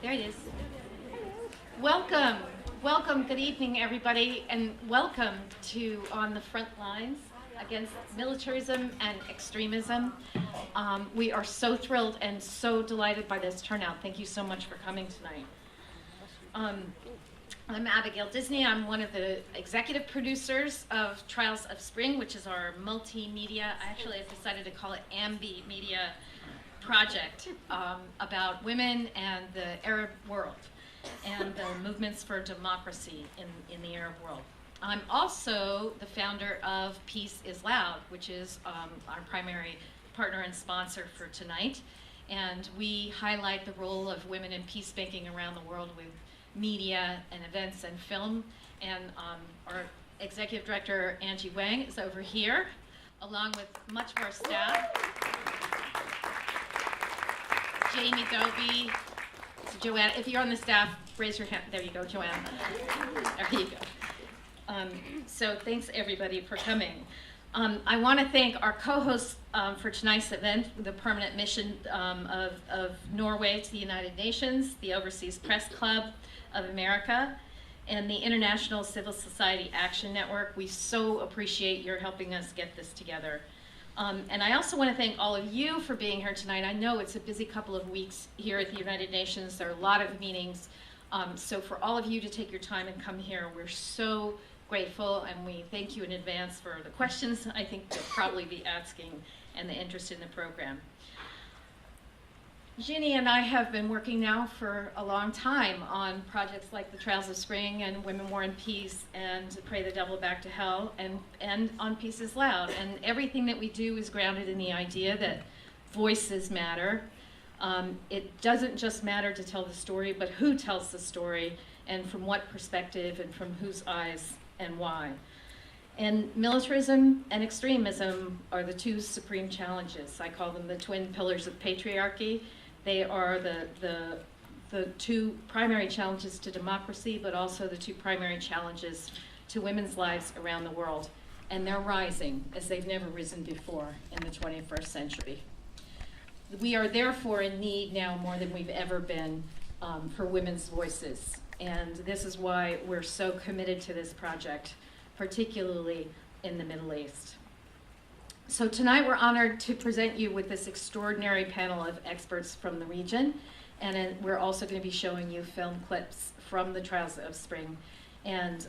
There it is. Welcome, welcome, good evening everybody, and welcome to On the Front Lines Against Militarism and Extremism. We are so thrilled and so delighted by this turnout. Thank you so much for coming tonight. I'm Abigail Disney. I'm one of the executive producers of Trials of Spring, which is our multimedia, actually I've decided to call it Ambi Media project, about women and the Arab world and the movements for democracy in the Arab world. I'm also the founder of Peace is Loud, which is our primary partner and sponsor for tonight. And we highlight the role of women in peacemaking around the world with media and events and film. And our executive director, Angie Wang, is over here, along with much of our staff. Jamie Dobie, Joanne, if you're on the staff, raise your hand. There you go, Joanne. There you go. So thanks everybody for coming. I want to thank our co-hosts for tonight's event, the permanent mission of Norway to the United Nations, the Overseas Press Club of America, and the International Civil Society Action Network. We so appreciate your helping us get this together. And I also want to thank all of you for being here tonight. I know it's a busy couple of weeks here at the United Nations. There are a lot of meetings. So for all of you to take your time and come here, we're so grateful, and we thank you in advance for the questions I think you'll probably be asking and the interest in the program. Gini and I have been working now for a long time on projects like the Trials of Spring and Women, War, and Peace and Pray the Devil Back to Hell and on Peace is Loud. And everything that we do is grounded in the idea that voices matter. It doesn't just matter to tell the story, but who tells the story and from what perspective and from whose eyes and why. And militarism and extremism are the two supreme challenges. I call them the twin pillars of patriarchy. They are the two primary challenges to democracy, but also the two primary challenges to women's lives around the world. And they're rising as they've never risen before in the 21st century. We are therefore in need now more than we've ever been for women's voices. And this is why we're so committed to this project, particularly in the Middle East. So tonight we're honored to present you with this extraordinary panel of experts from the region, and we're also going to be showing you film clips from the Trials of Spring and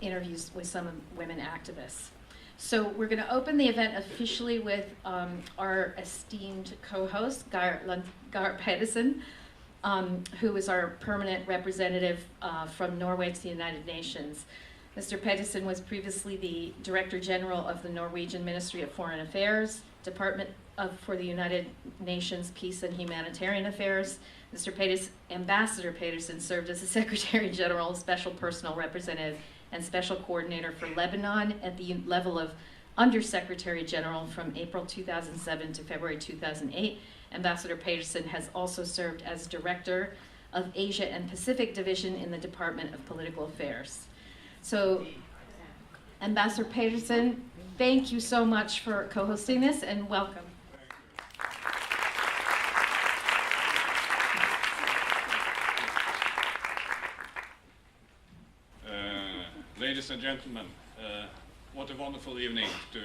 interviews with some women activists. So we're going to open the event officially with our esteemed co-host, Geir Pedersen, who is our permanent representative from Norway to the United Nations. Mr. Pedersen was previously the Director General of the Norwegian Ministry of Foreign Affairs, Department for the United Nations Peace and Humanitarian Affairs. Ambassador Pedersen served as the Secretary General, Special Personal Representative, and Special Coordinator for Lebanon at the level of Undersecretary General from April 2007 to February 2008. Ambassador Pedersen has also served as Director of Asia and Pacific Division in the Department of Political Affairs. So, Ambassador Pedersen, thank you so much for co-hosting this, and welcome. Ladies and gentlemen, what a wonderful evening to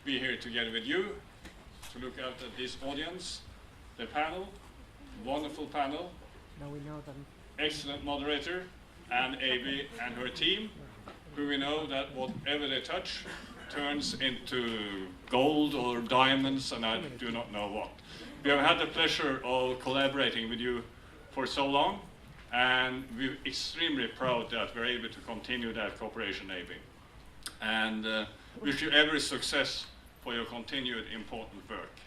be here together with you, to look out at this audience, the panel, wonderful panel, now we know them. Excellent moderator, and Avi and her team, who we know that whatever they touch turns into gold or diamonds, and I do not know what. We have had the pleasure of collaborating with you for so long, and we're extremely proud that we're able to continue that cooperation, Avi. And wish you every success for your continued important work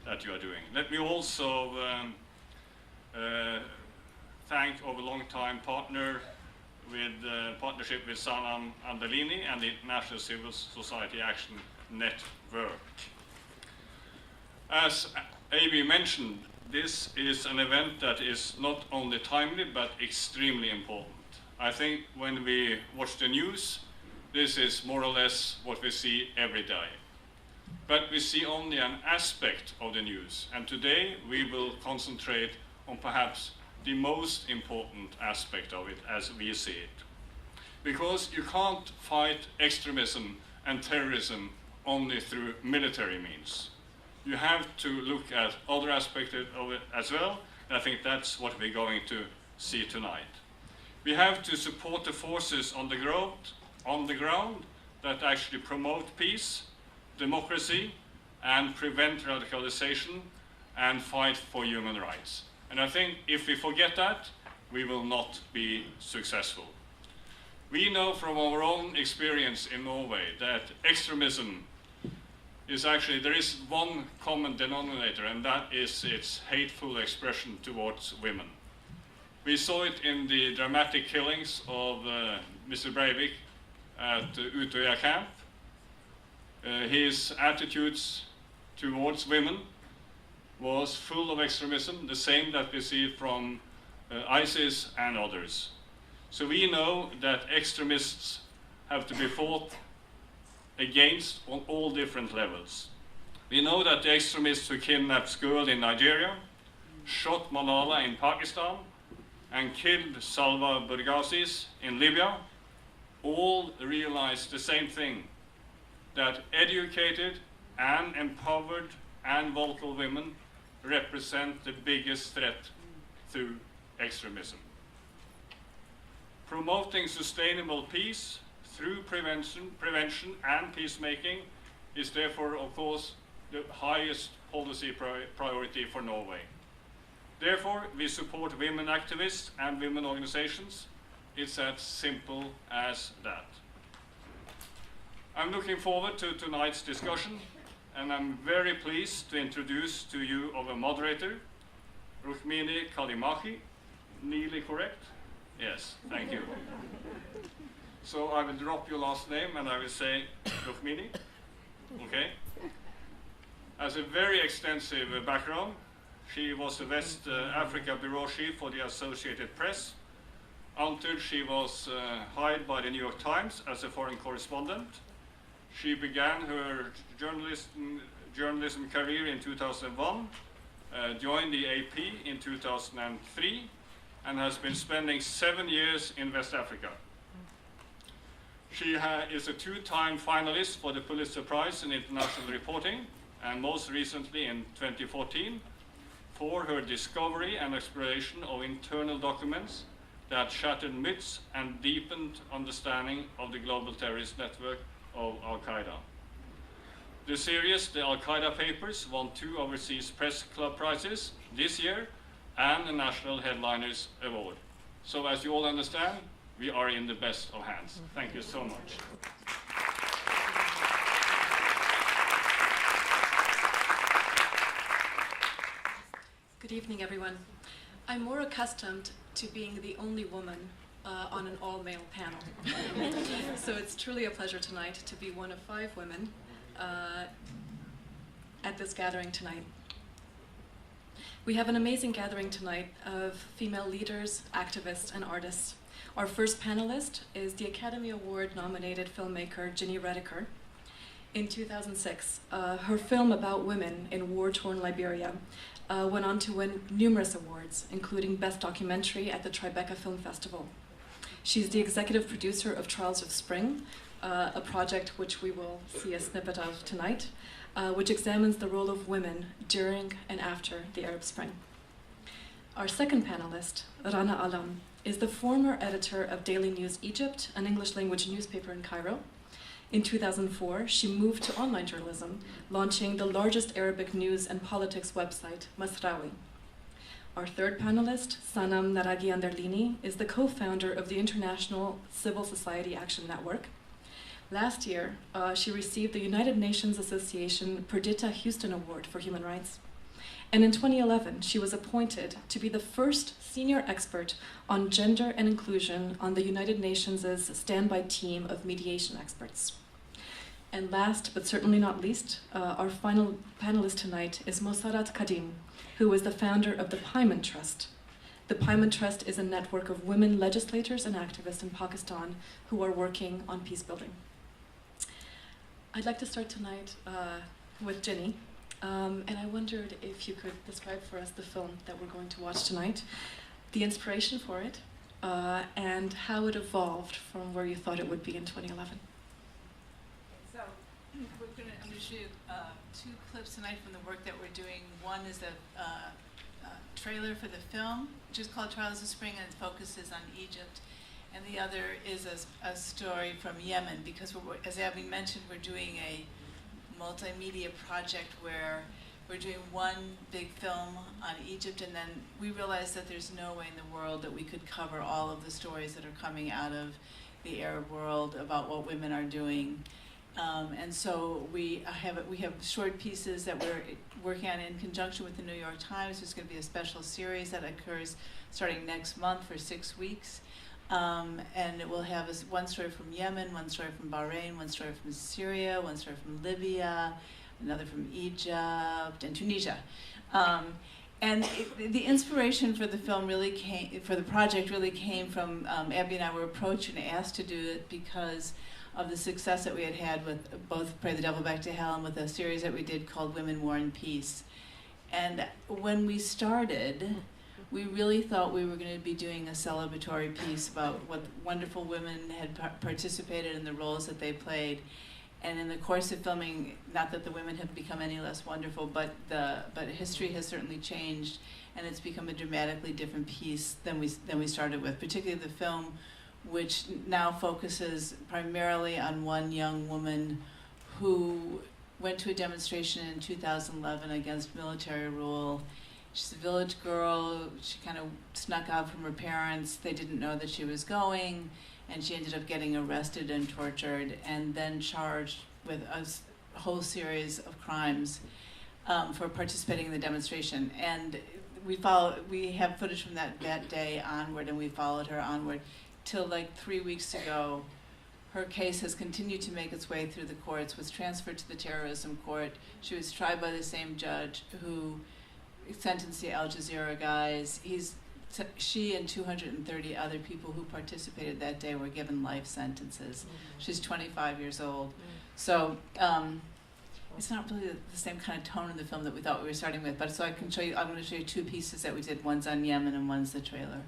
that you are doing. Let me also thank our long-time partner with partnership with Sanam Anderlini and the International Civil Society Action Network. As Avi mentioned, this is an event that is not only timely but extremely important. I think when we watch the news, this is more or less what we see every day. But we see only an aspect of the news, and today we will concentrate on perhaps the most important aspect of it as we see it. Because you can't fight extremism and terrorism only through military means. You have to look at other aspects of it as well, and I think that's what we're going to see tonight. We have to support the forces on the ground that actually promote peace, democracy, and prevent radicalization and fight for human rights. And I think if we forget that, we will not be successful. We know from our own experience in Norway that extremism is actually, there is one common denominator, and that is its hateful expression towards women. We saw it in the dramatic killings of Mr. Breivik at Utøya camp. His attitudes towards women was full of extremism, the same that we see from ISIS and others. So we know that extremists have to be fought against on all different levels. We know that the extremists who kidnapped girls in Nigeria, shot Malala in Pakistan, and killed Salva Burgasis in Libya, all realized the same thing, that educated and empowered and vocal women represent the biggest threat to extremism. Promoting sustainable peace through prevention and peacemaking is therefore, of course, the highest policy priority for Norway. Therefore, we support women activists and women organizations. It's as simple as that. I'm looking forward to tonight's discussion, and I'm very pleased to introduce to you our moderator, Rukmini Callimachi. Nearly correct? Yes, thank you. So I will drop your last name and I will say Rukmini. Okay? Has a very extensive background. She was the West Africa bureau chief for the Associated Press until she was hired by the New York Times as a foreign correspondent. She began her journalism career in 2001, joined the AP in 2003, and has been spending 7 years in West Africa. She is a two-time finalist for the Pulitzer Prize in International Reporting, and most recently in 2014, for her discovery and exploration of internal documents that shattered myths and deepened understanding of the global terrorist network of Al-Qaeda. The series, the Al-Qaeda Papers, won 2 overseas press club prizes this year and a National Headliners Award. So as you all understand, we are in the best of hands. Thank you so much. Good evening, everyone. I'm more accustomed to being the only woman on an all-male panel. So it's truly a pleasure tonight to be one of 5 women at this gathering tonight. We have an amazing gathering tonight of female leaders, activists, and artists. Our first panelist is the Academy Award-nominated filmmaker Gini Reticker. In 2006, her film about women in war-torn Liberia went on to win numerous awards, including Best Documentary at the Tribeca Film Festival. She's the executive producer of Trials of Spring, a project which we will see a snippet of tonight, which examines the role of women during and after the Arab Spring. Our second panelist, Rana Allam, is the former editor of Daily News Egypt, an English-language newspaper in Cairo. In 2004, she moved to online journalism, launching the largest Arabic news and politics website, Masraoui. Our third panelist, Sanam Anderlini, is the co-founder of the International Civil Society Action Network. Last year, she received the United Nations Association Perdita Houston Award for Human Rights. And in 2011, she was appointed to be the first senior expert on gender and inclusion on the United Nations' standby team of mediation experts. And last, but certainly not least, our final panelist tonight is Mossarat Qadeem, who is the founder of the Paiman Trust. The Paiman Trust is a network of women legislators and activists in Pakistan who are working on peace building. I'd like to start tonight with Gini. And I wondered if you could describe for us the film that we're going to watch tonight. the inspiration for it, and how it evolved from where you thought it would be in 2011. So I'm going to show you two clips tonight from the work that we're doing. One is a trailer for the film, which is called Trials of Spring, and it focuses on Egypt. And the other is a story from Yemen, because as Abby mentioned, we're doing a multimedia project where we're doing one big film on Egypt, and then we realized that there's no way in the world that we could cover all of the stories that are coming out of the Arab world about what women are doing. And so we have short pieces that we're working on in conjunction with the New York Times. There's going to be a special series that occurs starting next month for 6 weeks. And it will have one story from Yemen, one story from Bahrain, one story from Syria, one story from Libya, another from Egypt and Tunisia. And the inspiration for the film for the project really came from, Abby and I were approached and asked to do it because of the success that we had had with both Pray the Devil Back to Hell and with a series that we did called Women, War, and Peace. And when we started, we really thought we were going to be doing a celebratory piece about what wonderful women had participated in the roles that they played. And in the course of filming, not that the women have become any less wonderful, but history has certainly changed, and it's become a dramatically different piece than we started with, particularly the film, which now focuses primarily on one young woman who went to a demonstration in 2011 against military rule. She's a village girl. She kind of snuck out from her parents. They didn't know that she was going, and she ended up getting arrested and tortured and then charged with a whole series of crimes for participating in the demonstration. And we have footage from that day onward, and we followed her onward till like 3 weeks ago. Her case has continued to make its way through the courts, was transferred to the terrorism court. She was tried by the same judge who sentenced the Al Jazeera guys. She and 230 other people who participated that day were given life sentences. She's 25 years old. So it's not really the same kind of tone in the film that we thought we were starting with, but so I'm going to show you two pieces that we did. One's on Yemen and one's the trailer.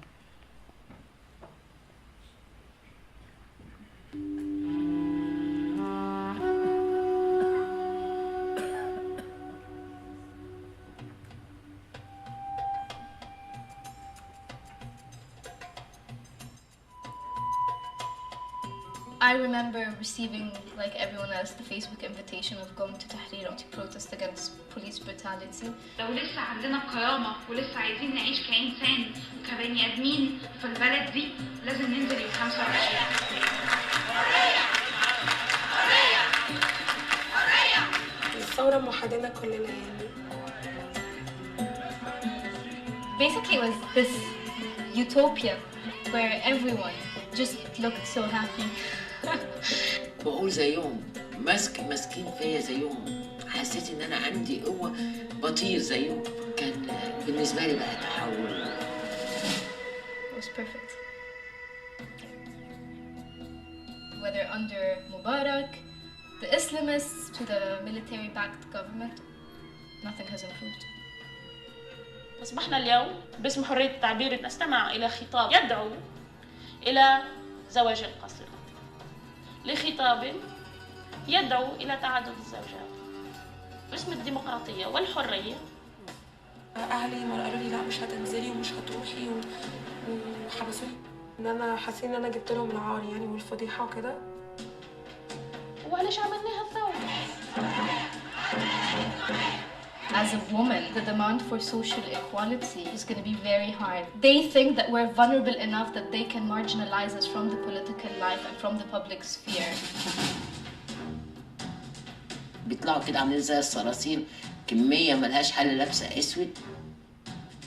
I remember receiving, like everyone else, the Facebook invitation of going to Tahrir to protest against police brutality. لو لسه عندنا قيامة ولسه عايزين نعيش كإنسان وكبني آدمين في البلد دي لازم ننزل يوم 25. الثورة موحدانا كلنا يعني. Basically, it was this utopia where everyone just looked so happy. بقول زيهم ماسكين فيا زيهم، حسيت ان انا عندي قوه بطير زيهم. كان بالنسبه لي بقى تحول. It was perfect. Whether under Mubarak, the Islamists, to the military-backed government, nothing has improved. أصبحنا اليوم باسم حرية التعبير نستمع إلى خطاب يدعو إلى زواج القسري، لخطاب يدعو إلى تعدد الزوجات باسم الديمقراطية والحرية. أهلي ما قالوا لي لا مش هتنزلي ومش هتروحي وحبسوني، إن أنا حاسين إن أنا جبت لهم العار يعني والفضيحة وكده. وعلاش عملناها الثورة؟ As a woman, the demand for social equality is going to be very hard. They think that we're vulnerable enough that they can marginalize us from the political life and from the public sphere. بيطلعوا كده عاملين زي الصراصير، كمية ملهاش حل، لابسة اسود.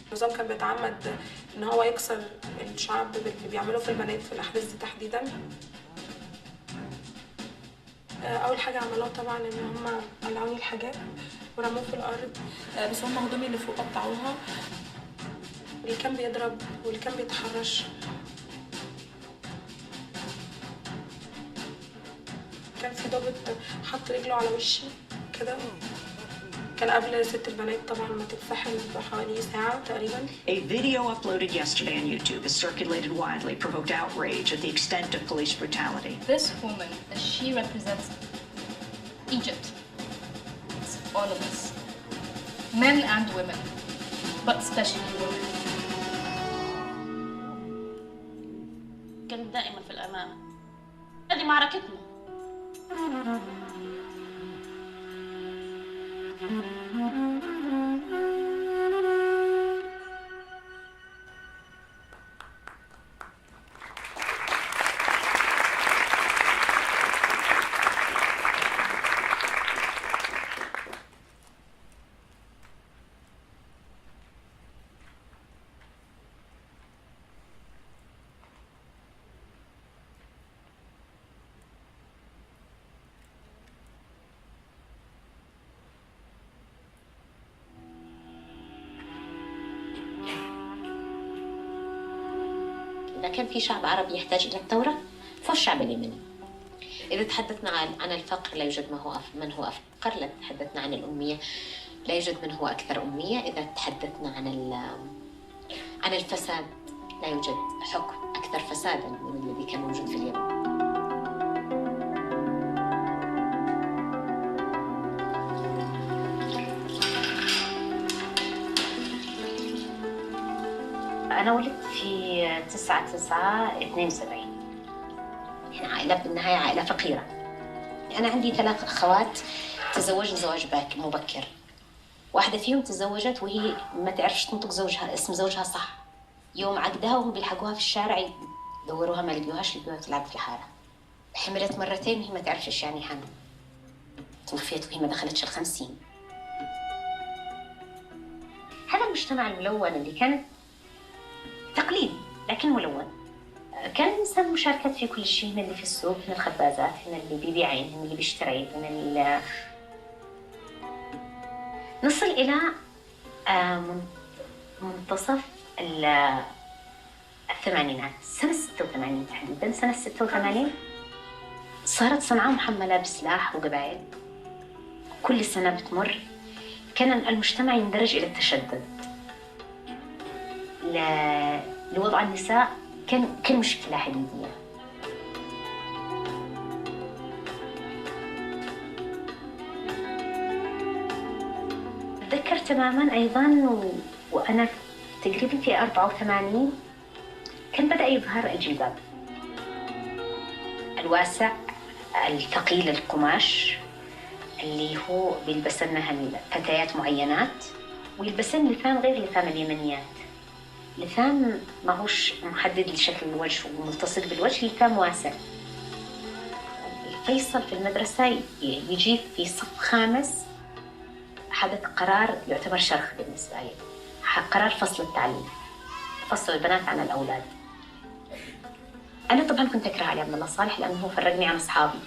النظام كان بيتعمد إن هو يكسر الشعب باللي بيعمله في البنات في الأحداث دي تحديداً. أول حاجة عملوها طبعاً إن هم قلعوني الحجاب ورموه في الأرض، بس هم هدومي اللي فوق قطعوها. واللي كان بيضرب واللي كان بيتحرش. كان في ضابط حط رجله على وشي كده كان قبل ست البنات طبعا ما تتسحل بحوالي ساعة تقريبا. A video uploaded yesterday on YouTube has circulated widely, provoked outrage at the extent of police brutality. This woman, she represents Egypt. It's all of us, men and women, but especially women. كانت دائما في الأمام. هذه معركتنا. إذا كان في شعب عربي يحتاج إلى الثورة فهو الشعب اليمني. إذا تحدثنا عن الفقر لا يوجد من هو أفقر، إذا تحدثنا عن الأمية لا يوجد من هو أكثر أمية، إذا تحدثنا عن الفساد لا يوجد حكم أكثر فسادا من الذي كان موجود في اليمن. أنا ولدت في 9/9/72. يعني عائلة بالنهاية عائلة فقيرة. أنا عندي 3 أخوات تزوجن زواج مبكر. واحدة فيهم تزوجت وهي ما تعرفش تنطق اسم زوجها صح. يوم عقدها وهم بيلحقوها في الشارع يدوروها ما لقيوهاش، لقيوها تلعب في الحارة. حملت مرتين وهي ما تعرفش إيش يعني حمل. توفيت وهي ما دخلتش ال50. هذا المجتمع الملون اللي كان تقليدي لكن ملون، كان الإنسان مشاركات في كل شيء، من اللي في السوق، من الخبازات، من اللي بيبيعين، من اللي بيشتري، من نصل إلى منتصف الثمانينات، سنة 86 تحديدا. سنة 86 صارت صنعاء محملة بسلاح وقبائل. كل سنة بتمر كان المجتمع يندرج إلى التشدد. لوضع النساء كان مشكلة حديدية. أتذكر تماماً أيضاً وأنا تقريباً في 84 كان بدأ يظهر الجلباب الواسع الثقيل القماش اللي هو بيلبسنها الفتيات معينات، ويلبسن لثام غير لثام اليمنيات. لثام ماهوش محدد لشكل الوجه وملتصق بالوجه، لثام واسع. الفيصل في المدرسة يجي في صف 5 حدث قرار يعتبر شرخ بالنسبة لي، قرار فصل التعليم، فصل البنات عن الأولاد. أنا طبعاً كنت أكره علي عبد الله صالح لأنه هو فرقني عن أصحابي.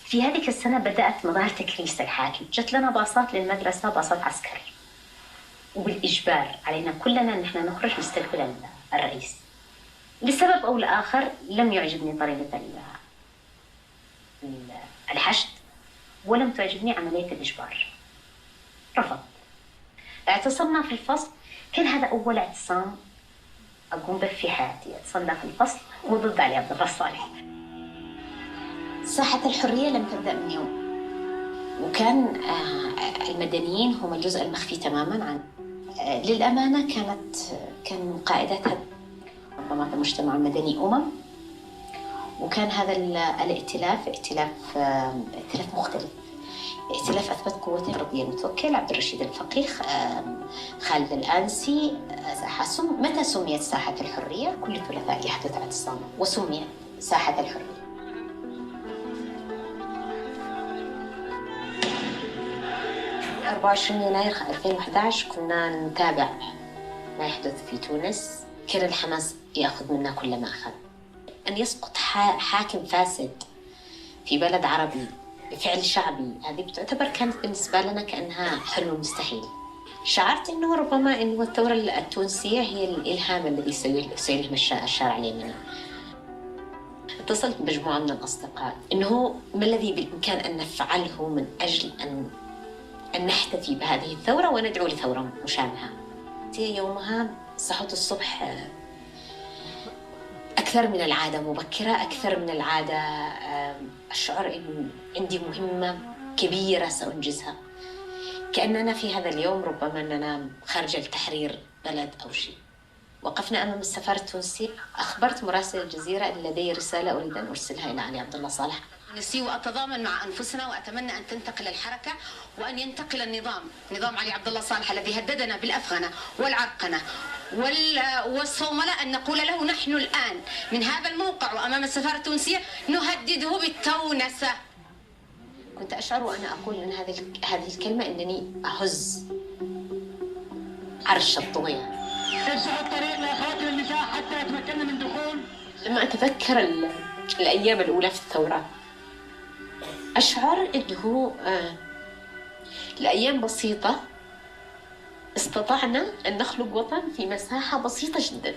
في هذه السنة بدأت مظاهر تكريس الحاكم، جت لنا باصات للمدرسة، باصات عسكر، وبالإجبار علينا كلنا أن احنا نخرج نستقبل الرئيس. لسبب أو لآخر لم يعجبني طريقة الحشد، ولم تعجبني عملية الإجبار. رفض. اعتصمنا في الفصل، كان هذا أول اعتصام أقوم به في حياتي، اعتصمنا في الفصل وضد علي عبد الله صالح. ساحة الحرية لم تبدأ من يوم، وكان المدنيين هم الجزء المخفي تماماً عن. للأمانة كان قائدتها منظمات المجتمع المدني وكان هذا الائتلاف ائتلاف مختلف، ائتلاف أثبت قوته رضي المتوكل، عبد الرشيد الفقيه، خالد الآنسي، متى سميت ساحة الحرية؟ كل ثلاثاء يحدث اعتصام وسميت ساحة الحرية. 24 يناير 2011 كنا نتابع ما يحدث في تونس. كان الحماس يأخذ منا كل ما أخذ. أن يسقط حاكم فاسد في بلد عربي بفعل شعبي، هذه بتعتبر كانت بالنسبة لنا كأنها حلم مستحيل. شعرت أنه ربما أنه الثورة التونسية هي الإلهام الذي سيلهم الشارع اليمني. اتصلت بمجموعة من الأصدقاء إنه ما الذي بالإمكان أن نفعله من أجل أن نحتفي بهذه الثورة وندعو لثورة مشابهة. يومها صحوت الصبح أكثر من العادة مبكرة، أكثر من العادة أشعر أن عندي مهمة كبيرة سأنجزها، كأننا في هذا اليوم ربما أننا خارج التحرير بلد أو شيء. وقفنا أمام السفارة التونسية، أخبرت مراسل الجزيرة أن لدي رسالة أريد أن أرسلها إلى علي عبد الله صالح. نسي وأتضامن مع أنفسنا وأتمنى أن تنتقل الحركة وأن ينتقل النظام، نظام علي عبد الله صالح الذي هددنا بالأفغنة والعرقنة والصوملة، أن نقول له نحن الآن من هذا الموقع وأمام السفارة التونسية نهدده بالتونسة. كنت أشعر وأنا أقول أن هذه الكلمة أنني أهز عرش الطغيان. افسحوا الطريق لاخواتنا النساء حتى يتمكنن من دخول. لما أتذكر الأيام الأولى في الثورة أشعر أنه الأيام بسيطة، استطعنا أن نخلق وطن في مساحة بسيطة جدا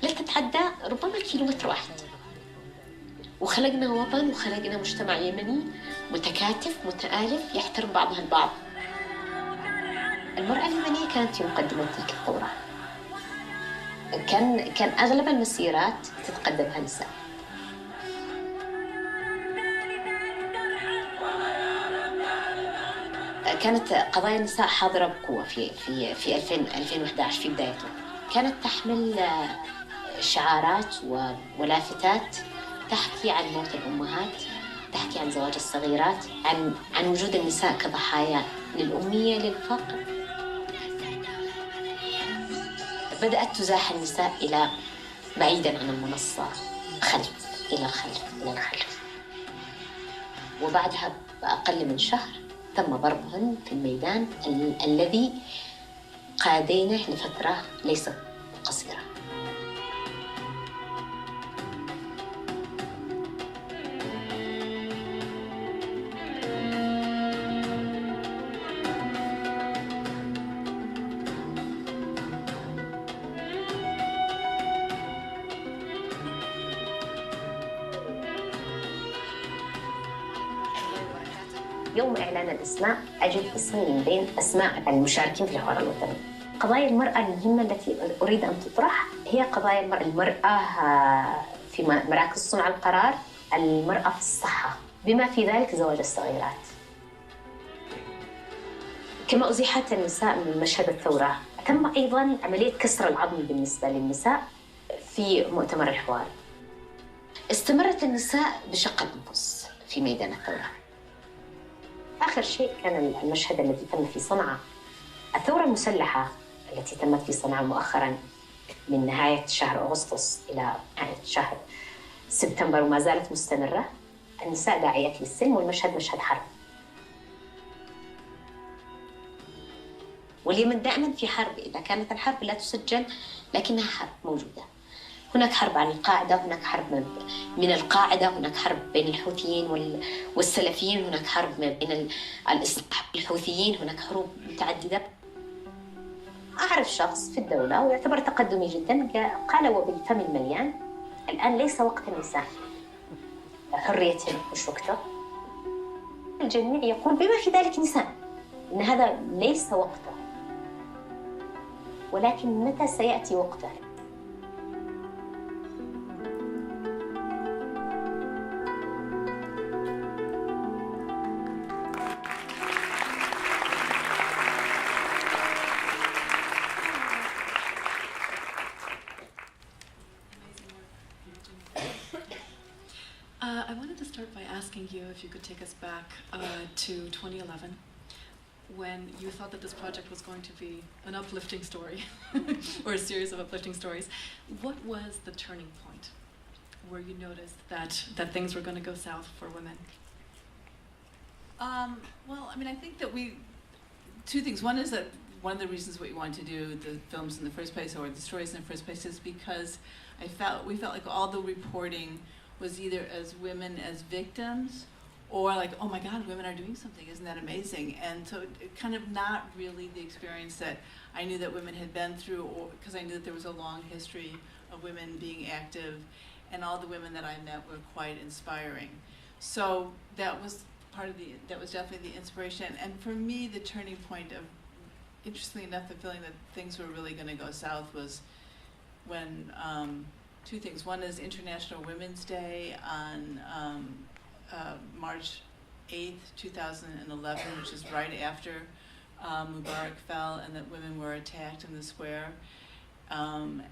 لا تتعدى ربما كيلومتر واحد، وخلقنا وطن وخلقنا مجتمع يمني متكاتف متآلف يحترم بعضها البعض. المرأة اليمنية كانت في مقدمة تلك الثورة، كان أغلب المسيرات تتقدمها نساء. كانت قضايا النساء حاضرة بقوة في 2011 في بدايته. كانت تحمل شعارات ولافتات تحكي عن موت الأمهات، تحكي عن زواج الصغيرات، عن وجود النساء كضحايا للأمية للفقر. بدأت تزاح النساء إلى بعيدا عن المنصة، إلى الخلف. وبعدها بأقل من شهر تم ضربهن في الميدان الذي قادينه لفترة ليست قصيرة. يوم إعلان الأسماء أجد اسمي من بين أسماء المشاركين في الحوار الوطني. قضايا المرأة المهمة التي أريد أن تطرح هي قضايا المرأة في مراكز صنع القرار، المرأة في الصحة، بما في ذلك زواج الصغيرات. كما أزيحت النساء من مشهد الثورة، تم أيضاً عملية كسر العظم بالنسبة للنساء في مؤتمر الحوار. استمرت النساء بشق الأنفس في ميدان الثورة. آخر شيء كان المشهد الذي تم في صنعاء، الثورة المسلحة التي تمت في صنعاء مؤخراً من نهاية شهر أغسطس إلى نهاية شهر سبتمبر وما زالت مستمرة. النساء داعيات للسلم، والمشهد مشهد حرب. واليمن دائماً في حرب، إذا كانت الحرب لا تسجل لكنها حرب موجودة. هناك حرب عن القاعدة، هناك حرب من القاعدة، هناك حرب بين الحوثيين والسلفيين، هناك حرب بين الإصلاح والحوثيين، هناك حروب متعددة. أعرف شخص في الدولة ويعتبر تقدمي جدا قال وبالفم المليان: الآن ليس وقت النساء، حريتهم مش وقته. الجميع يقول بما في ذلك نساء إن هذا ليس وقته، ولكن متى سيأتي وقته؟ I wanted to start by asking you if you could take us back to 2011, when you thought that this project was going to be an uplifting story, or a series of uplifting stories. What was the turning point where you noticed that things were going to go south for women? Well, I mean, I think that two things. One is that one of the reasons we wanted to do the films in the first place, or the stories in the first place, is because we felt like all the reporting was either as women as victims, or like, oh my God, women are doing something, isn't that amazing? And so it kind of not really the experience that I knew that women had been through, because I knew that there was a long history of women being active and all the women that I met were quite inspiring. So that was that was definitely the inspiration. And for me, the turning point of, interestingly enough, the feeling that things were really going to go south was when, two things. One is International Women's Day on March 8th, 2011, which is right after Mubarak fell and that women were attacked in the square. And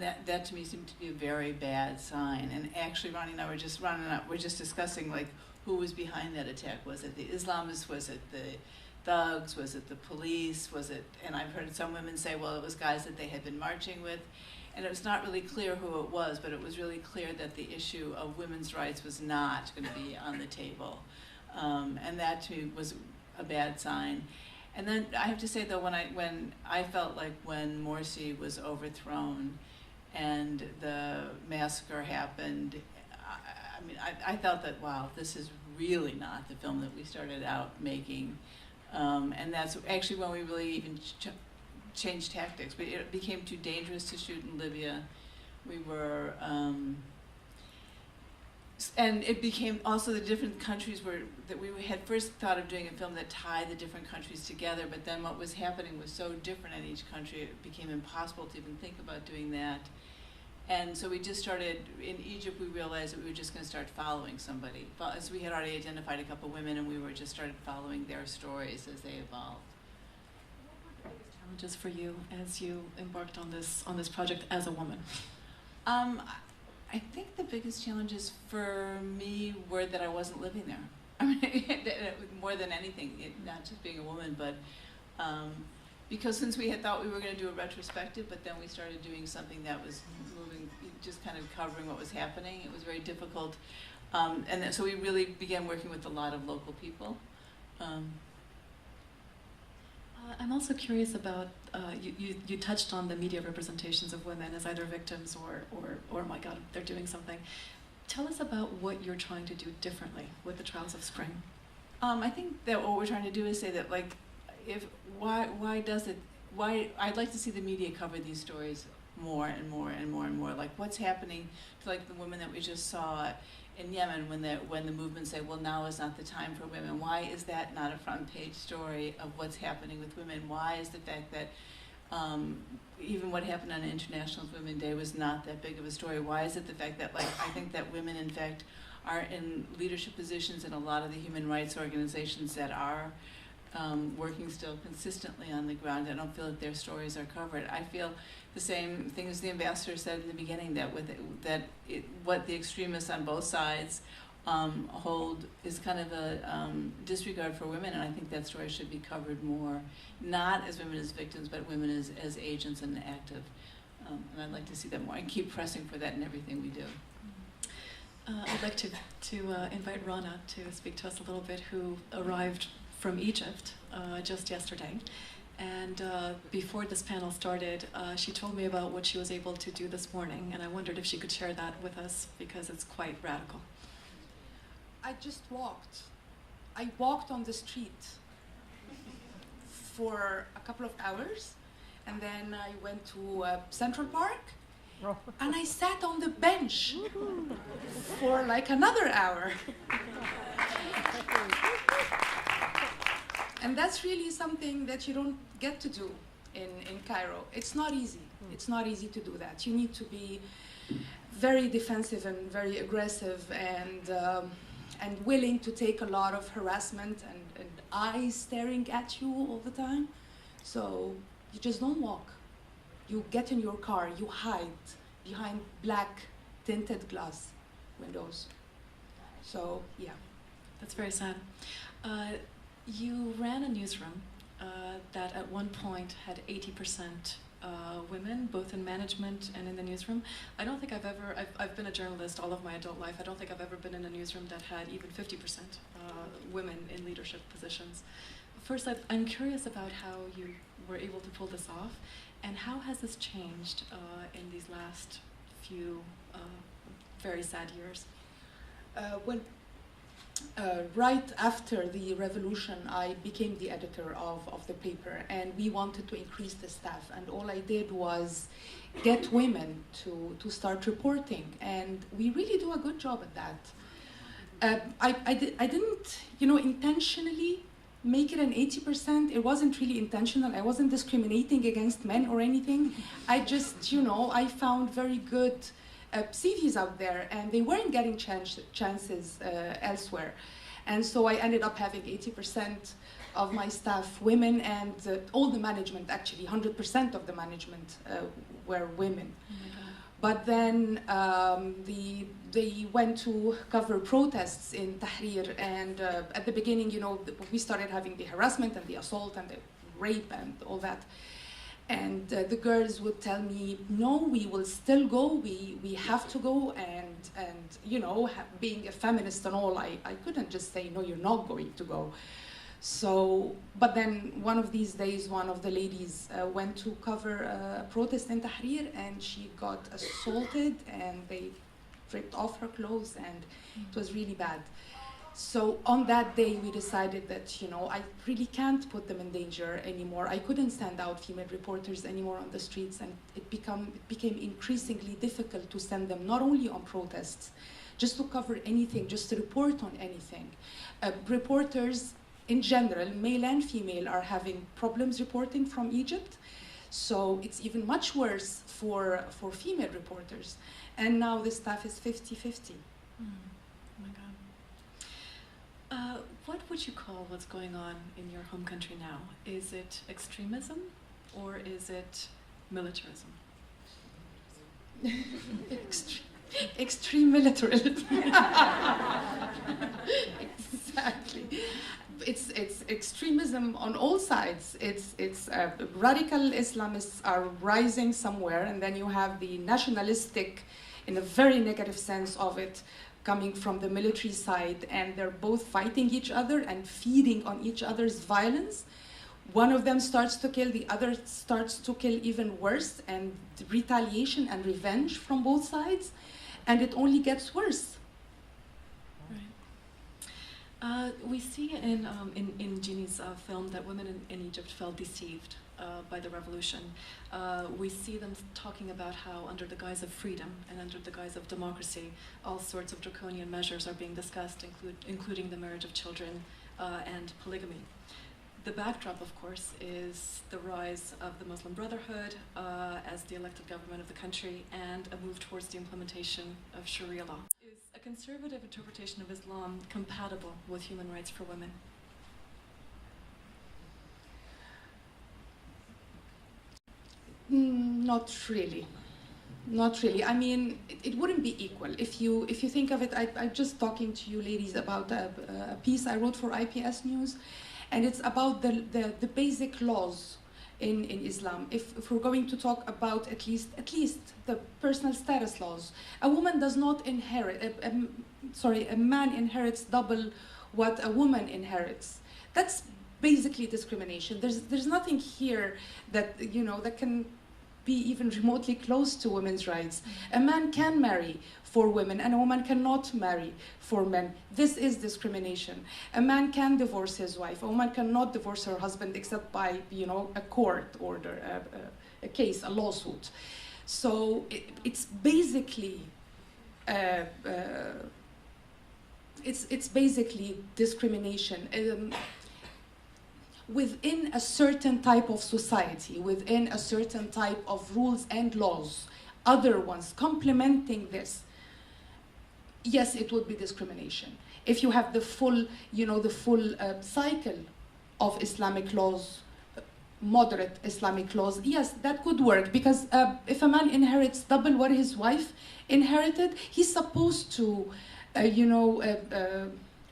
that to me seemed to be a very bad sign. And actually, Ronnie and I were just discussing, like, who was behind that attack. Was it the Islamists? Was it the thugs? Was it the police? Was it? And I've heard some women say, well, it was guys that they had been marching with. And it was not really clear who it was, but it was really clear that the issue of women's rights was not going to be on the table. And that to me was a bad sign. And then I have to say, though, when I felt like when Morsi was overthrown and the massacre happened, I thought that, wow, this is really not the film that we started out making. And that's actually when we really even changed tactics. It became too dangerous to shoot in Libya. We were, and it became also the different countries that we had first thought of doing a film that tied the different countries together, but then what was happening was so different in each country, it became impossible to even think about doing that. And so we just started, in Egypt we realized that we were just going to start following somebody. As we had already identified a couple women and we were just started following their stories as they evolved. What were the biggest challenges for you as you embarked on this project as a woman? I think the biggest challenges for me were that I wasn't living there. I mean, more than anything, not just being a woman, but because since we had thought we were going to do a retrospective, but then we started doing something that was moving, just kind of covering what was happening, it was very difficult. And so we really began working with a lot of local people. I'm also curious about, you touched on the media representations of women as either victims or oh my God, they're doing something. Tell us about what you're trying to do differently with the Trials of Spring. I think that what we're trying to do is say that, like, why I'd like to see the media cover these stories more and more and more and more. Like, what's happening to, like, the women that we just saw in Yemen when the movement say, well, now is not the time for women. Why is that not a front page story of what's happening with women? Why is the fact that even what happened on International Women's Day was not that big of a story? Why is it the fact that, like, I think that women, in fact, are in leadership positions in a lot of the human rights organizations that are working still consistently on the ground. I don't feel that their stories are covered. I feel the same thing as the ambassador said in the beginning, that what the extremists on both sides hold is kind of a disregard for women, and I think that story should be covered more, not as women as victims, but women as agents and active. And I'd like to see that more and keep pressing for that in everything we do. I'd like to invite Rana to speak to us a little bit, who arrived from Egypt just yesterday. And before this panel started, she told me about what she was able to do this morning, and I wondered if she could share that with us, because it's quite radical. I just walked. I walked on the street for a couple of hours, and then I went to Central Park, and I sat on the bench for like another hour. And that's really something that you don't get to do in Cairo. It's not easy. It's not easy to do that. You need to be very defensive and very aggressive and willing to take a lot of harassment and eyes staring at you all the time. So you just don't walk. You get in your car, you hide behind black tinted glass windows. So yeah. That's very sad. You ran a newsroom that at one point had 80% women, both in management and in the newsroom. I don't think I've been a journalist all of my adult life. I don't think I've ever been in a newsroom that had even 50% women in leadership positions. First, I'm curious about how you were able to pull this off, and how has this changed in these last few very sad years? right after the revolution, I became the editor of the paper, and we wanted to increase the staff. And all I did was get women to start reporting, and we really do a good job at that. I didn't, intentionally make it an 80%. It wasn't really intentional. I wasn't discriminating against men or anything. I just, I found very good CVs out there, and they weren't getting chances elsewhere. And so I ended up having 80% of my staff women, and all the management, actually 100% of the management were women. But then they went to cover protests in Tahrir, and at the beginning, we started having the harassment and the assault and the rape and all that. And the girls would tell me, no, we will still go, we have to go, and being a feminist and all, I couldn't just say, no, you're not going to go. So, but then one of these days, one of the ladies went to cover a protest in Tahrir, and she got assaulted, and they ripped off her clothes, and it was really bad. So on that day, we decided that, I really can't put them in danger anymore. I couldn't send out female reporters anymore on the streets, and it became increasingly difficult to send them not only on protests, just to cover anything, just to report on anything. Reporters in general, male and female, are having problems reporting from Egypt. So it's even much worse for female reporters. And now the staff is 50-50. What would you call what's going on in your home country now? Is it extremism or is it militarism? Extreme militarism. Exactly. It's extremism on all sides. It's radical Islamists are rising somewhere, and then you have the nationalistic, in a very negative sense of it, coming from the military side, and they're both fighting each other and feeding on each other's violence. One of them starts to kill, the other starts to kill even worse, and retaliation and revenge from both sides, and it only gets worse. Right. We see in Gini's film that women in Egypt felt deceived by the revolution. We see them talking about how under the guise of freedom and under the guise of democracy, all sorts of draconian measures are being discussed, including the marriage of children and polygamy. The backdrop, of course, is the rise of the Muslim Brotherhood as the elected government of the country, and a move towards the implementation of Sharia law. Is a conservative interpretation of Islam compatible with human rights for women? Not really. Not really. I mean, it wouldn't be equal. If you think of it, I'm just talking to you ladies about a piece I wrote for IPS News, and it's about the basic laws in Islam. If we're going to talk about at least the personal status laws, a woman does not inherit, a man inherits double what a woman inherits. That's basically discrimination. There's nothing here that that can be even remotely close to women's rights. A man can marry for women, and a woman cannot marry for men. This is discrimination. A man can divorce his wife. A woman cannot divorce her husband except by a court order, a case, a lawsuit. So it's basically it's basically discrimination. Within a certain type of society, within a certain type of rules and laws, other ones complementing this, yes, it would be discrimination. If you have the full, cycle of Islamic laws, moderate Islamic laws, yes, that could work, because if a man inherits double what his wife inherited, he's supposed to,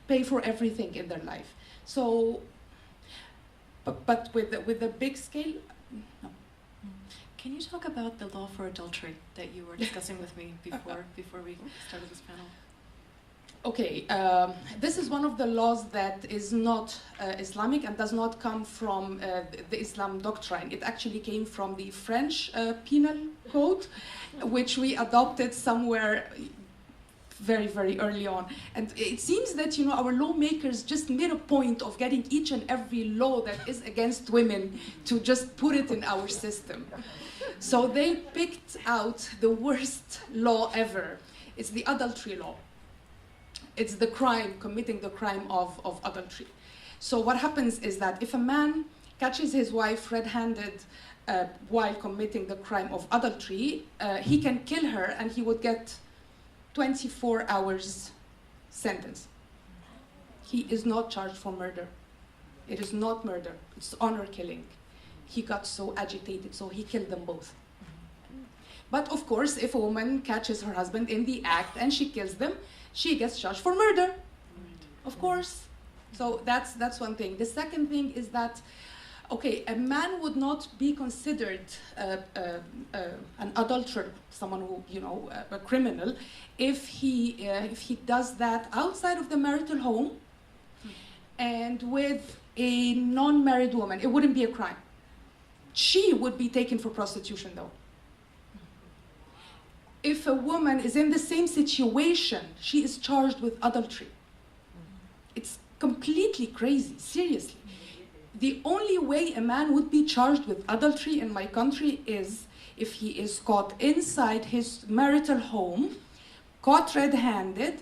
pay for everything in their life. So. But with the big scale, no. Can you talk about the law for adultery that you were discussing with me before we started this panel? Okay, this is one of the laws that is not Islamic and does not come from the Islam doctrine. It actually came from the French penal code, which we adopted somewhere very, very early on. And it seems that, you know, our lawmakers just made a point of getting each and every law that is against women to just put it in our system. So they picked out the worst law ever. It's the adultery law. It's the crime, committing the crime of adultery. So what happens is that if a man catches his wife red-handed while committing the crime of adultery, he can kill her and he would get 24 hours sentence. He is not charged for murder. It is not murder, it's honor killing. He got so agitated, so he killed them both. But of course, if a woman catches her husband in the act and she kills them, she gets charged for murder, of course. So that's one thing. The second thing is that, okay, a man would not be considered an adulterer, someone who, you know, a criminal, if he does that outside of the marital home and with a non-married woman. It wouldn't be a crime. She would be taken for prostitution, though. If a woman is in the same situation, she is charged with adultery. It's completely crazy, seriously. The only way a man would be charged with adultery in my country is if he is caught inside his marital home, caught red-handed,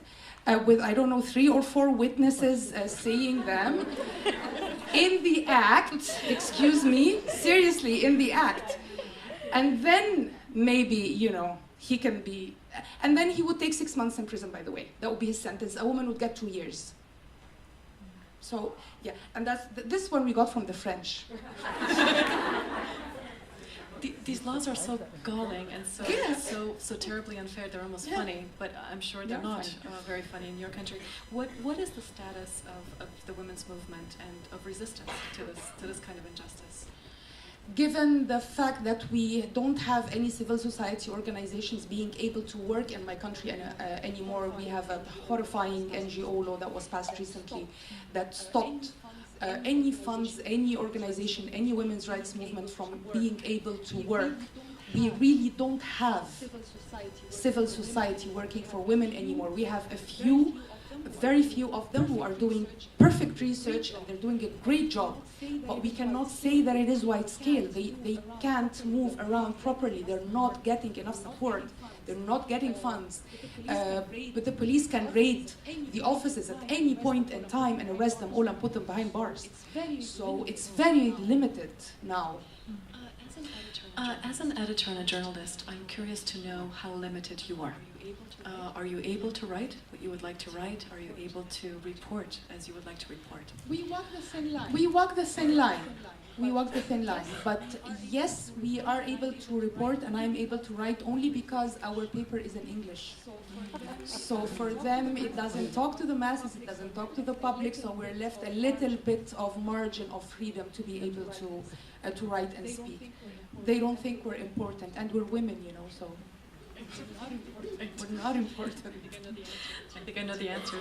with, I don't know, 3 or 4 witnesses seeing them, in the act, excuse me, seriously, in the act. And then maybe, you know, he can be, and then he would take 6 months in prison, by the way. That would be his sentence. A woman would get 2 years. So, yeah, and this one we got from the French. These laws are so galling and so terribly unfair. They're almost funny, but I'm sure they're not very funny in your country. What is the status of the women's movement and of resistance to this kind of injustice? Given the fact that we don't have any civil society organizations being able to work in my country anymore, we have a horrifying NGO law that was passed recently that stopped any funds, any organization, any women's rights movement from being able to work. We really don't have civil society working for women anymore. We have very few of them who are doing perfect research and they're doing a great job. But we cannot say that it is wide scale. They can't move around properly. They're not getting enough support. They're not getting funds. But the police can raid the offices at any point in time and arrest them all and put them behind bars. So it's very limited now. As an editor and a journalist, I'm curious to know how limited you are. Are you able to write what you would like to write? Are you able to report as you would like to report? We walk the thin line. We walk the thin line. We walk the thin line. But yes, we are able to report, and I'm able to write only because our paper is in English. So for them, it doesn't talk to the masses, it doesn't talk to the public, so we're left a little bit of margin of freedom to be able to write and speak. They don't think we're important, and we're women, you know, so. We're not important. I think I know the answer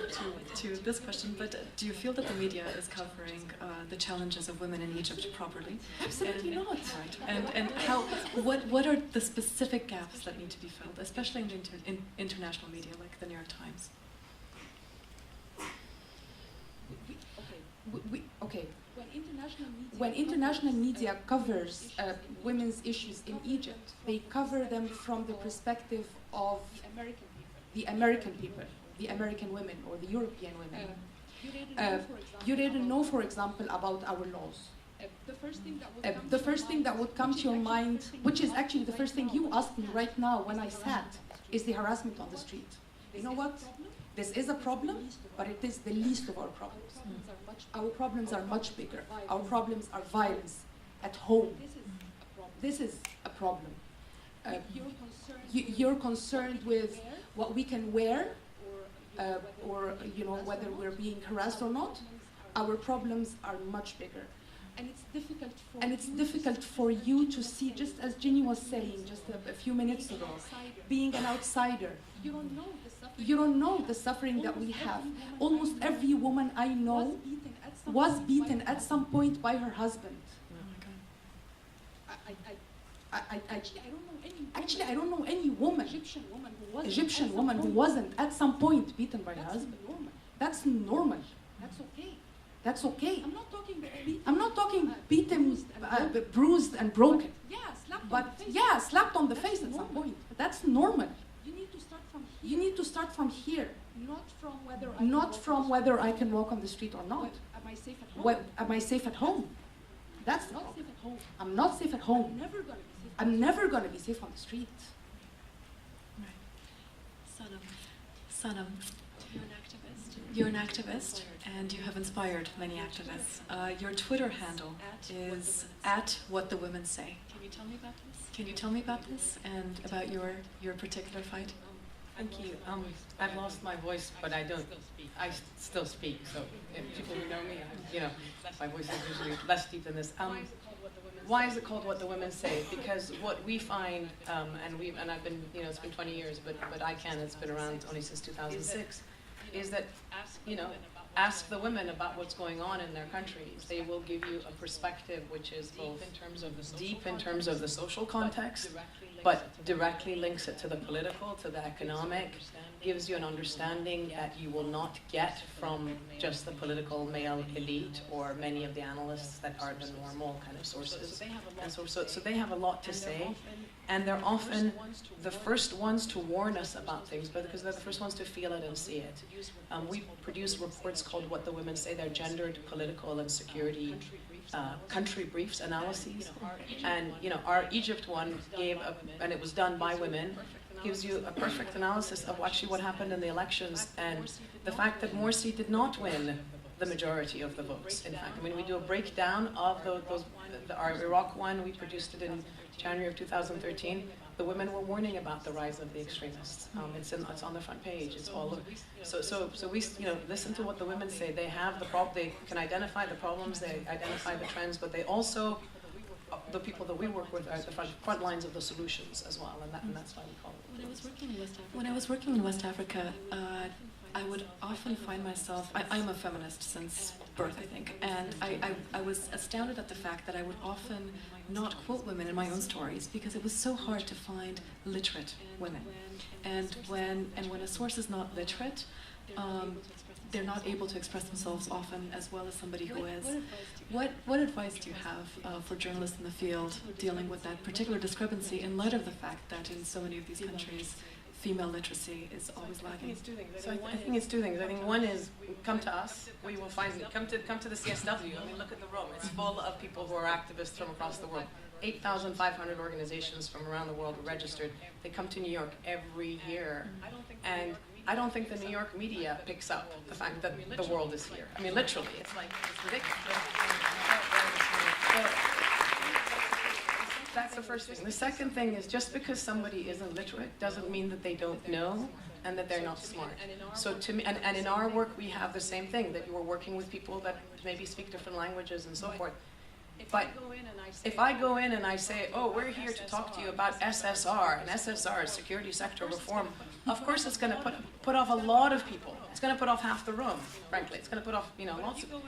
to this question, but do you feel that the media is covering the challenges of women in Egypt properly? Absolutely not. Right. And what are the specific gaps that need to be filled, especially in international media like the New York Times? Okay. When international media covers women's issues in Egypt, they cover them from the perspective of the American people, the American women or the European women. You didn't know, for example, about our laws. The first thing that would come to your mind, which is actually the first thing you asked me right now when I sat, is the harassment on the street. You know what? This is a problem, but it is the least of our problems. Our problems are much bigger. Our problems are violence at home. This is a problem. You're concerned with what we can wear, or you know, whether we're being harassed or not. Our problems are much bigger. And it's difficult for you to see, just as Gini was saying just a few minutes ago, being an outsider. You don't know the suffering that we have. Almost every woman I know was beaten at some point by her husband. Actually, I don't know any woman, Egyptian woman who wasn't at some point beaten by her husband. That's normal. That's okay. That's okay. I'm not talking beaten, bruised and broken. Yeah, slapped on the face at some point. But that's normal. You need to start from here. Not from whether I can walk on the street or not. Am I safe at home? Am I safe at home? That's the problem. I'm not safe at home. I'm never going to be safe on the street. Right. Sanam, you're an activist, and you have inspired many activists. Your Twitter handle is @WhatTheWomenSay. Can you tell me about this? Can you tell me about this and about your particular fight? Thank you. I've lost my voice, but I don't. I still speak. So if people who know me, my voice is usually less deep than this. Why is it called What the Women Say? Because what we find, and I've been, it's been 20 years, but ICAN has been around only since 2006, is that, ask the women about what's going on in their countries. They will give you a perspective which is both deep in terms of the social context, but directly links it to the political, to the economic, gives you an understanding that you will not get from just the political male elite or many of the analysts that are the normal kind of sources. And so they have a lot to say, and they're often the first ones to warn us about things, but because they're the first ones to feel it and see it. We produce reports called What the Women Say. They're gendered, political, and security country briefs, analyses, and our Egypt one and it was done by women, gives you a perfect analysis of actually what happened in the elections and the fact that Morsi did not win the majority of the votes. In fact, we do a breakdown of our Iraq one. We produced it in January of 2013. The women were warning about the rise of the extremists. It's on the front page. It's all over. So we listen to what the women say. They have they can identify the problems. They identify the trends, but they also, the people that we work with are at the front lines of the solutions as well, and that's why we call it. When I was working in West Africa, I would often find myself, I'm a feminist since birth, I think, and I was astounded at the fact that I would often not quote women in my own stories because it was so hard to find literate women. And when a source is not literate, they're not able to express themselves often as well as somebody who is. What advice do you have for journalists in the field dealing with that particular discrepancy in light of the fact that in so many of these countries, female literacy is always lagging? So I think it's two things. I think one is come to us. We will find it. Come to the CSW. Look at the room. It's full of people who are activists from across the world. 8,500 organizations from around the world are registered. They come to New York every year, and I don't think the New York media picks up the fact that the world is here. Literally, it's ridiculous. That's the first thing. The second thing is just because somebody isn't literate doesn't mean that they don't know and that they're not smart. So to me, and in our work we have the same thing, that we're working with people that maybe speak different languages and so forth. But if I go in and I say, oh, we're here to talk to you about SSR, and SSR is security sector reform, of course it's going to put off a lot of people. It's going to put off half the room, frankly. It's going to put off, lots of people.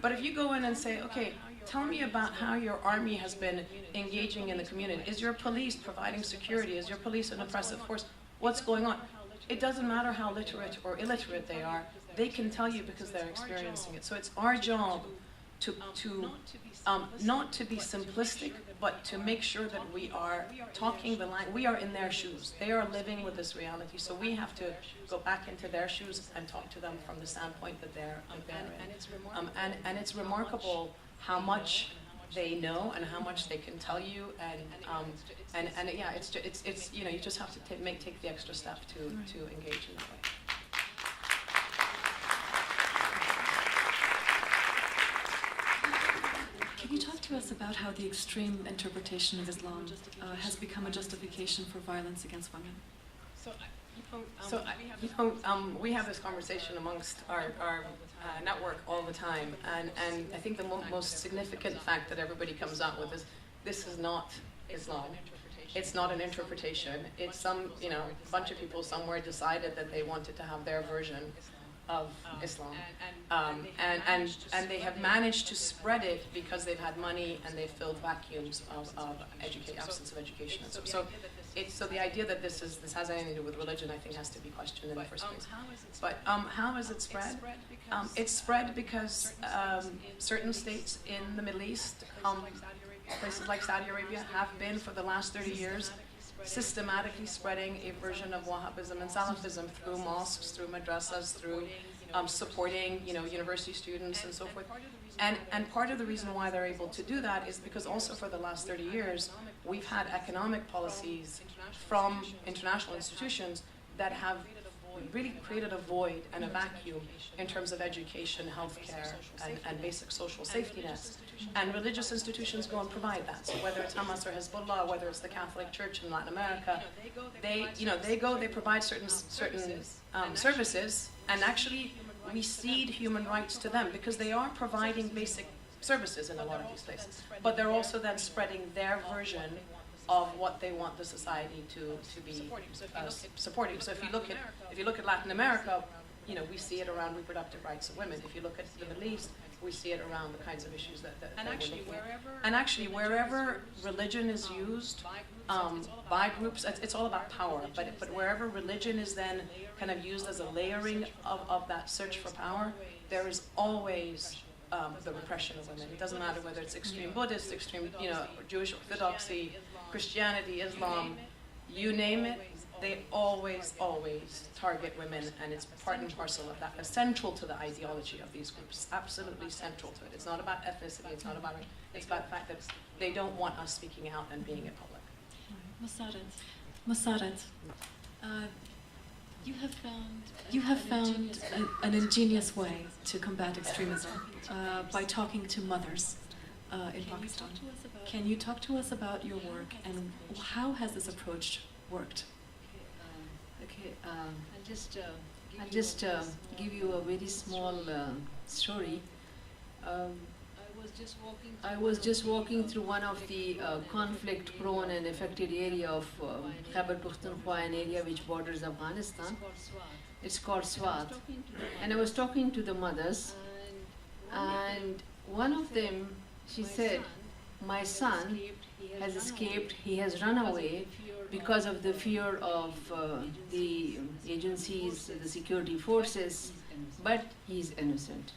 But if you go in and say, okay, tell me about how your army has been engaging in the community. Is your police providing security? Is your police an oppressive force? What's going on? It doesn't matter how literate or illiterate they are. They can tell you because they're experiencing it. So it's our job to not to be simplistic, but to make sure that we are talking the language. We are in their shoes. They are living with this reality. So we have to go back into their shoes and talk to them from the standpoint that they're in. And it's remarkable how much they know and how much they can tell you. And yeah, it's you just have to take the extra step to engage in that way. Can you talk to us about how the extreme interpretation of Islam has become a justification for violence against women? We have this conversation amongst our network all the time, and I think the most significant fact that everybody comes out with is this is not Islam. It's not an interpretation. It's some bunch of people somewhere decided that they wanted to have their version of Islam, and they have managed to spread it because they've had money and they've filled vacuums of absence of education. And so the idea that this has anything to do with religion, I think, has to be questioned in the first place. But how is it spread? It's spread because certain states in the Middle East, places like Saudi Arabia, have been for the last 30 years systematically spreading a version of Wahhabism and Salafism through mosques, through madrasas, through supporting, university students and so forth. And part of the reason why they're able to do that is because also for the last 30 years, we've had economic policies from international institutions that have really created a void and a vacuum in terms of education, healthcare, and basic social safety nets. And religious institutions go and provide that. So whether it's Hamas or Hezbollah, whether it's the Catholic Church in Latin America, they provide certain services, and actually we cede human rights to them because they are providing basic services in a lot of these places. But they're also then spreading their version of what they want the society to be supporting. So if you look at Latin America, we see it around reproductive rights of women. If you look at the Middle East, we see it around the kinds of issues that wherever religion is used by groups, it's all about power. But wherever religion is then kind of used as a layering of that search for power, there is always the repression of women. It doesn't matter whether it's extreme Buddhist, extreme Jewish Orthodoxy, Christianity, Islam, you name it, they always target women, and it's part and parcel of that. It's central to the ideology of these groups, absolutely central to it. It's not about ethnicity, it's about the fact that they don't want us speaking out and being in public. Mossarat, you have found an ingenious way to combat extremism by talking to mothers in Pakistan. Can you talk to us about your work and how has this approach worked? Okay, I'll just give you a very small story. I was just walking through one of the conflict-prone and affected area of Khyber Pakhtunkhwa, an area which borders Afghanistan. It's called Swat. And I was talking to the mothers, and one of them, she said, my son has escaped, he has run away because of the fear of the agencies, the security forces, but he's innocent.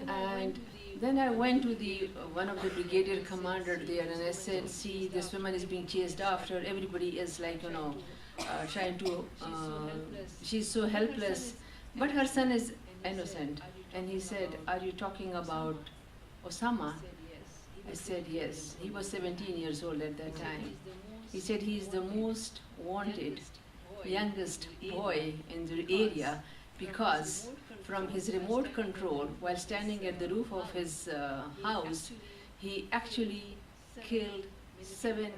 And then I went to one of the brigadier commander there, and I said, see, this woman is being chased after, everybody is like, trying to, she's so helpless, but her son is innocent. And he said, are you talking about Osama? I said, yes. He was 17 years old at that time. He said he is the most wanted, youngest boy in the area because from his remote control, while standing at the roof of his house, he actually killed 7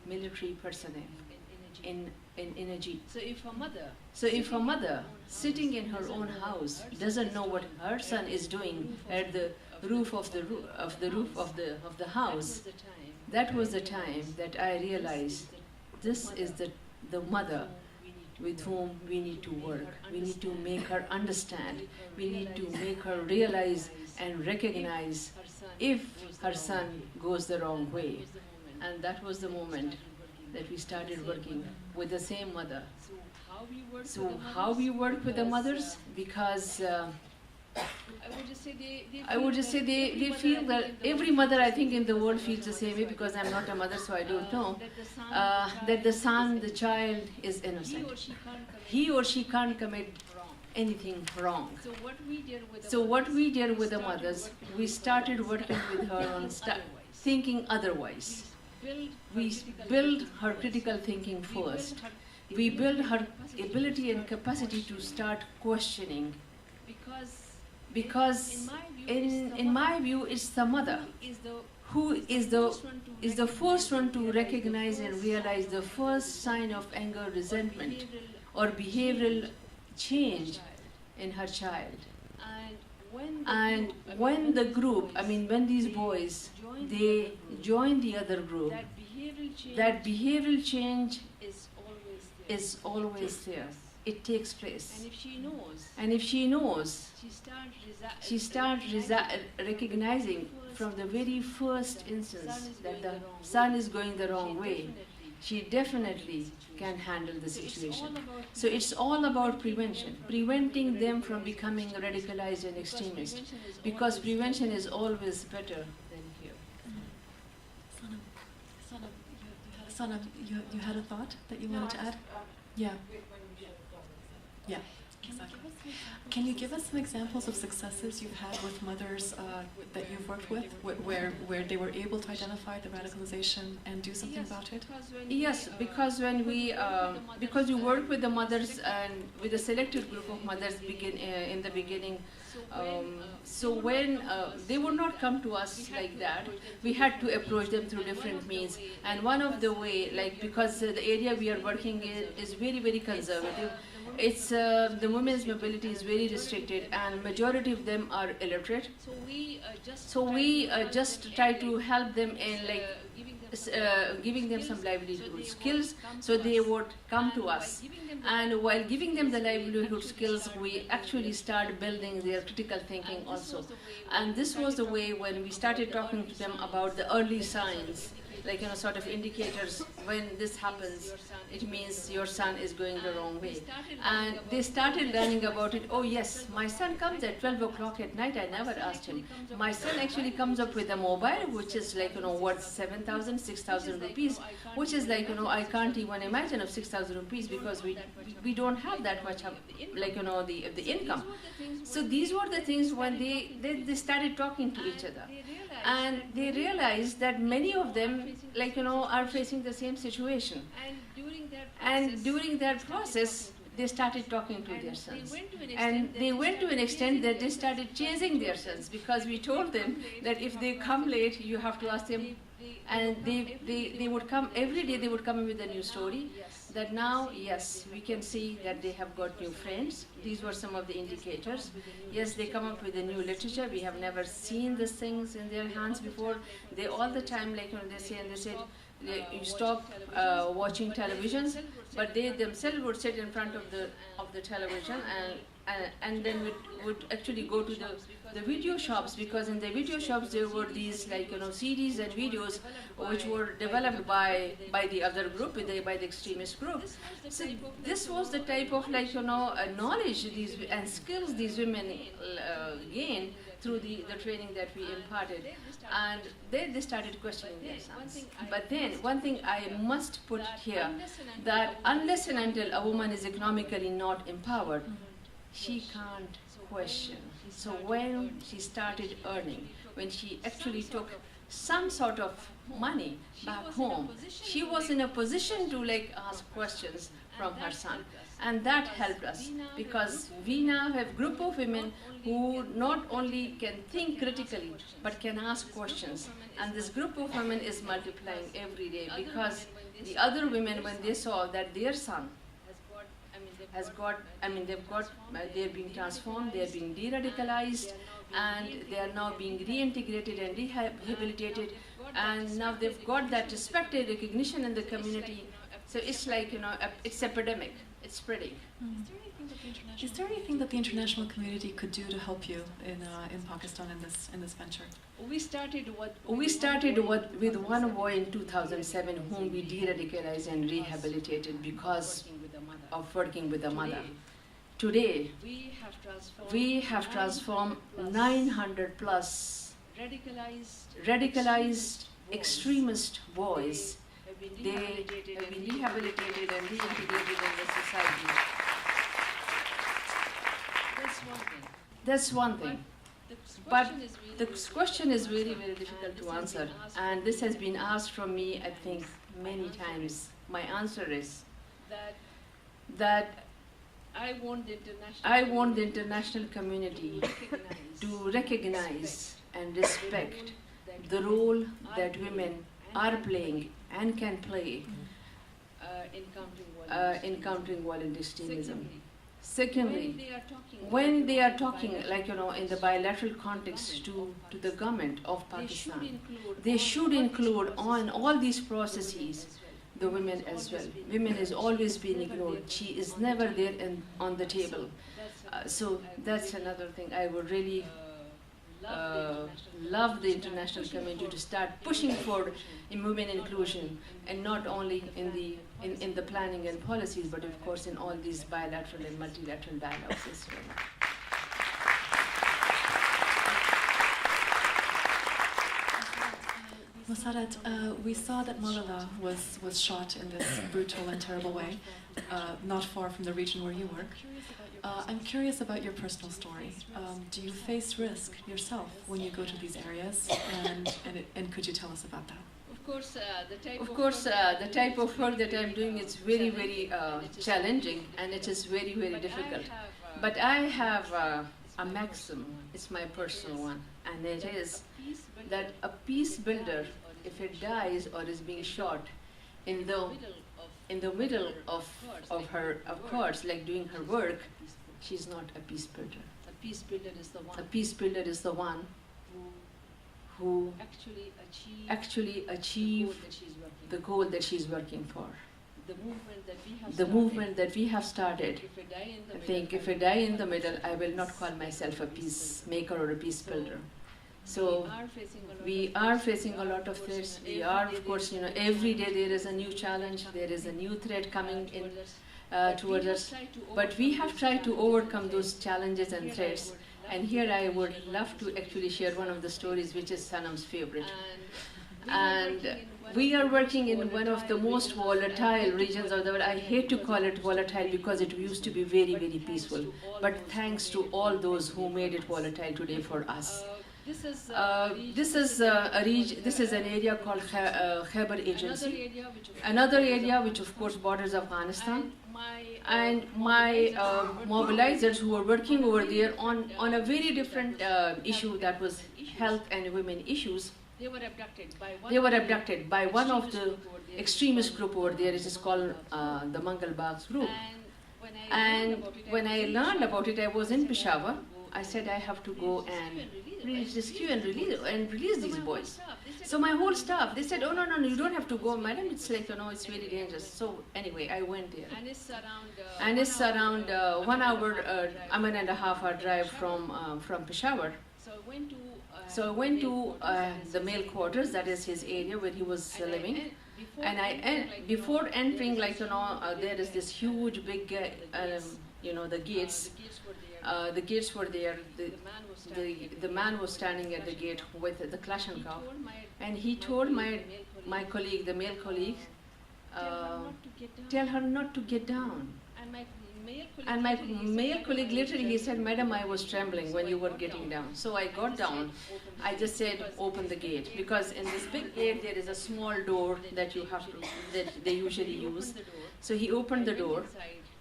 military personnel in a jeep. So if a mother sitting in her own house doesn't know what her son is doing at the roof of the house, that was the time that I realized this is the mother with whom we need to work. We need to make her understand. We need to make her realize and recognize if her son goes the wrong way. And that was the moment that we started working with the same mother. So how we work with the mothers? Because I would just say they feel that every mother, I think, in the world feels the same way, because I'm not a mother, so I don't know, that the child is innocent. He or she can't commit anything wrong. So what we did with the mothers, we started working with her on thinking otherwise. We build her critical thinking first. We build her ability and capacity to start questioning. Because in my view, it's the mother who is the first one to recognize and realize the first sign of anger, resentment, or behavioral change in her child. And when the group, when these boys, they join the other group, that behavioral change is always there. it takes place. And if she knows, she starts recognizing from the very first instance that the son is going the wrong way. She definitely can handle the situation. So it's all about prevention, preventing them from becoming radicalized and extremist, because prevention is always better than cure. Sanam, you had a thought that you wanted to add? Yeah. Yeah. Exactly. Can you give us some examples of successes you've had with mothers that you've worked with, where they were able to identify the radicalization and do something about it? Yes, because when we work with the mothers and with a selected group of mothers in the beginning. So when they would not come to us like that, we had to approach them through different means. And one of the way, like, because the area we are working in is very, very conservative. It's the women's mobility is very restricted, and majority of them are illiterate. So we just try to help them in giving them some livelihood skills, so they would come to us. And while giving them the livelihood skills, we actually start building their critical thinking also. And this was the way when we started talking to them about the early signs, like, sort of indicators. When this happens, it means your son is going the wrong way. And they started learning about it. Oh yes, my son comes at 12 o'clock at night. I never asked him. My son actually comes up with a mobile, which is like, worth 7,000, 6,000 rupees, which is like, I can't even imagine of 6,000 rupees, because we don't have that much, like, the income. So these were the things when they started talking to each other. And they realized that many of them, like, are facing the same situation. And during that process, they started talking to their sons. And they went to an extent that they started chasing their sons, because we told them that if they come late, you have to ask them. And they would come, every day they would come in with a new story. That now, yes, we can see that they have got new friends. These were some of the indicators. Yes, they come up with a new literature. We have never seen these things in their hands before. They all the time, like, they said, you stop watching televisions, but they themselves would sit in front of the television and then would actually go to the video shops, because in the video shops there were these, like, CDs and videos which were developed by the other group, by the extremist group. So this was the type of, like, knowledge and skills these women gained through the training that we imparted. And they started questioning their sons. But then, one thing I must put here, that unless and until a woman is economically not empowered, she can't question. So when she started earning, when she actually took some sort of money back home, she was in a position to, like, ask questions from her son. And that helped us, because we now have a group of women who not only can think critically, but can ask questions. And this group of women is multiplying every day, because the other women, when they saw that their son they're being transformed, they're being de-radicalized, and they are now being reintegrated and rehabilitated, and now they've got that respect and recognition in the community. So it's like, it's epidemic, it's spreading. Is there anything that the international community could do to help you in Pakistan in this venture? We started with one boy in 2007 whom we de-radicalized and rehabilitated because of working with the mother. Today, we have transformed 900 plus radicalized extremist boys. They have been rehabilitated and reintegrated in the society. That's one thing. But the question is very, very difficult to answer. And this has been asked from me, I think, many times. My answer is that I want the international community to recognize and respect the role that women are playing and can play in countering violent extremism. Secondly, when they are talking, like, in the bilateral context to the government of Pakistan, they should include on all these processes the women as well. Women has always been ignored. She is never there on the table. So that's another thing. I would really love the international community to start pushing for women inclusion, and not only in the planning and policies, but of course in all these bilateral and multilateral dialogues as well. Mossarat, we saw that Malala was shot in this brutal and terrible way, not far from the region where you work. I'm curious about your personal story. Do you face risk yourself when you go to these areas, and could you tell us about that? Of course, the type of work that I'm doing is very, very challenging, and it is very, very difficult. But I have a maxim, it's my personal one, and it is that a peace builder, if it dies or is being shot in the middle of her, of course, like doing her work, she's not a peace builder. A peace builder is the one who actually achieve the goal that she's working for. The movement that we have started, I think if I die in the middle, I will not call myself a peacemaker or a peace builder. So we are facing a lot of threats. We are, of course, every day there is a new challenge, there is a new threat coming in towards us. But we have tried to overcome those challenges and threats. And here I would love to actually share one of the stories, which is Sanam's favorite. And we are working in one of the most volatile regions of the world. I hate to call it volatile because it used to be very, very peaceful. But thanks to all those who made it volatile today for us. This is an area called Khyber Agency. Another area which of course borders Afghanistan. And my mobilizers who were working over there on a very different issue, that was health and women issues. They were abducted by one of the extremist group over there. It is called the Mangalbagh group. And when I learned about it, I was in Peshawar. I said I have to go and rescue and release these boys. So my whole staff, they said, oh no, you don't have to go, madam. It's like, it's very dangerous. So anyway, I went there. And it's around 1 hour, 1.5 hour drive from Peshawar. So I went to the male quarters, that is his area where he was living. And before entering, there is this huge big, the gates. The gates were there. The man was standing at the gate with the Kalashnikov, and he told my colleague, the male colleague, tell her not to get down. And my male colleague literally, he said, madam, I was trembling when you were getting down. So I got down. I just said, open the gate, because in this big gate there is a small door that they usually use. So he opened the door.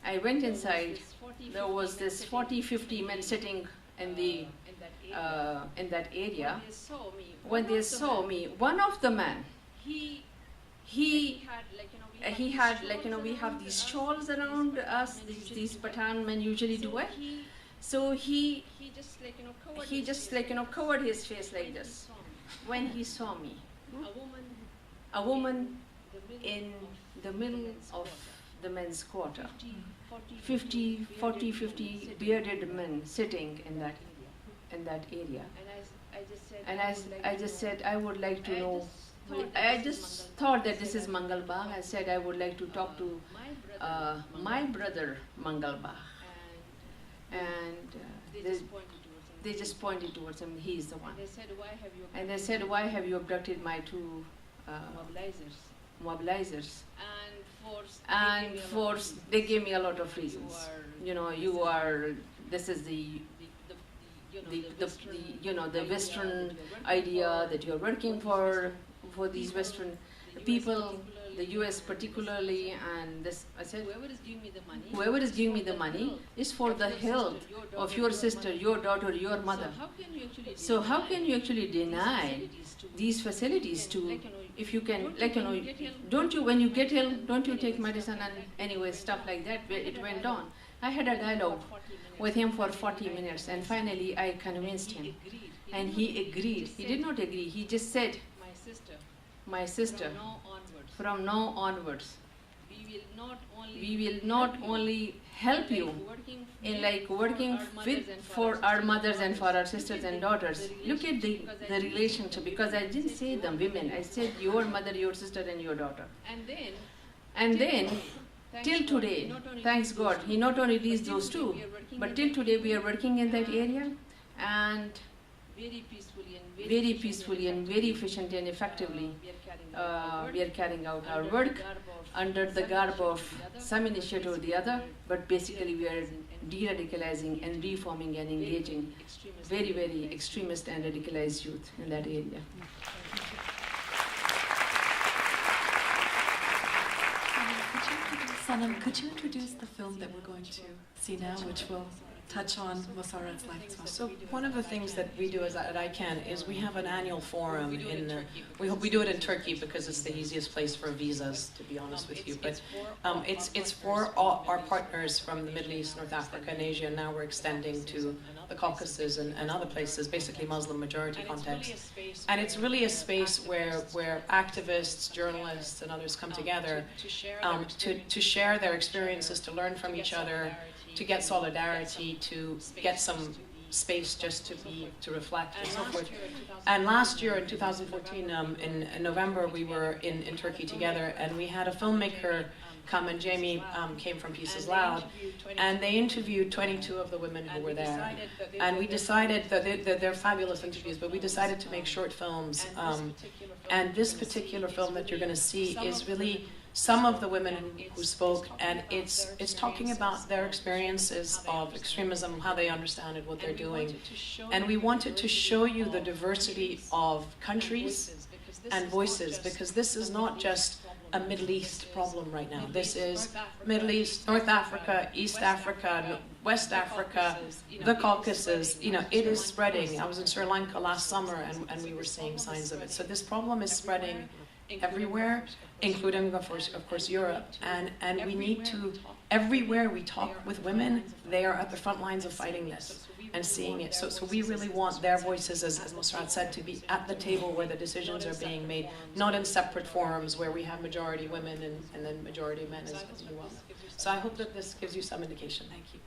I went inside. There was this 40-50 men sitting in that area. When they saw me, one of the men, he had, we have these shawls around us, these Pathan men usually do it. So he just covered his face like this. When he saw me, a woman in the middle of the men's quarter, 50 bearded men sitting in that area. And I just said, I would like to know. I just thought that this is Mangalbagh. I said I would like to talk to my brother Mangalbagh. And they just pointed towards him. He is the one. And they said, why have you abducted my two mobilizers? And force, they gave me a lot of reasons. This is the Western idea that you're working for these Western people, the US particularly, and this, I said, whoever is giving me the money is for the health of your sister, your daughter, your mother. So how can you actually deny these facilities to, if you can, don't you, when you get ill, don't you take medicine, and anyway, stuff like that, it went on. I had a dialogue with him for 40 minutes, and finally I convinced him, and he agreed. He did not agree, he just said, my sister, from now onwards, we will not only help you in like working for our mothers and for our sisters and daughters. Look at the relationship, because I didn't say the women, I said your mother, your sister and your daughter. And then till today, thanks God, he not only released those two, but till today we are working in that area, and very peacefully and very efficiently and effectively we are carrying out our work under the garb of some initiative or the other, but basically we are de-radicalizing and reforming and engaging very, very extremist and radicalized youth in that area. Sanam, could you introduce the film that we're going to see now, which will touch on Mossarat's life as well? So one of the things that we do at ICAN is we have an annual forum we do it in Turkey because it's the easiest place for visas, to be honest with you. But it's for all our partners from the Middle East, North Africa, and Asia. And now we're extending to the Caucasus and other places, basically Muslim majority context. And it's really a space where activists, journalists, and others come together to share their experiences, to learn from each other, to get solidarity, to get some space just to reflect and so forth. And last year in 2014, in November, we were in Turkey together, and we had a filmmaker come, and Jamie came from Peace is Loud, and they interviewed 22 of the women who were there. And we decided that they're fabulous interviews, but we decided to make short films. And this particular film that you're going to see is really some of the women who spoke, and it's talking about their experiences of extremism, how they understand it, what they're doing. And we wanted to show you the diversity of countries and voices, because this is not just a Middle East problem right now. This is Middle East, North Africa, East Africa, West Africa, the Caucasus. You know, it is spreading. I was in Sri Lanka last summer, and we were seeing signs of it. So this problem is spreading everywhere, including of course Europe, and we need to, everywhere we talk with women, they are at the front lines of fighting this and seeing it. So we really want their voices, as Mossarat said, to be at the table where the decisions are being made, not in separate forums where we have majority women and then majority men as well. So I hope that this gives you some indication. Thank you.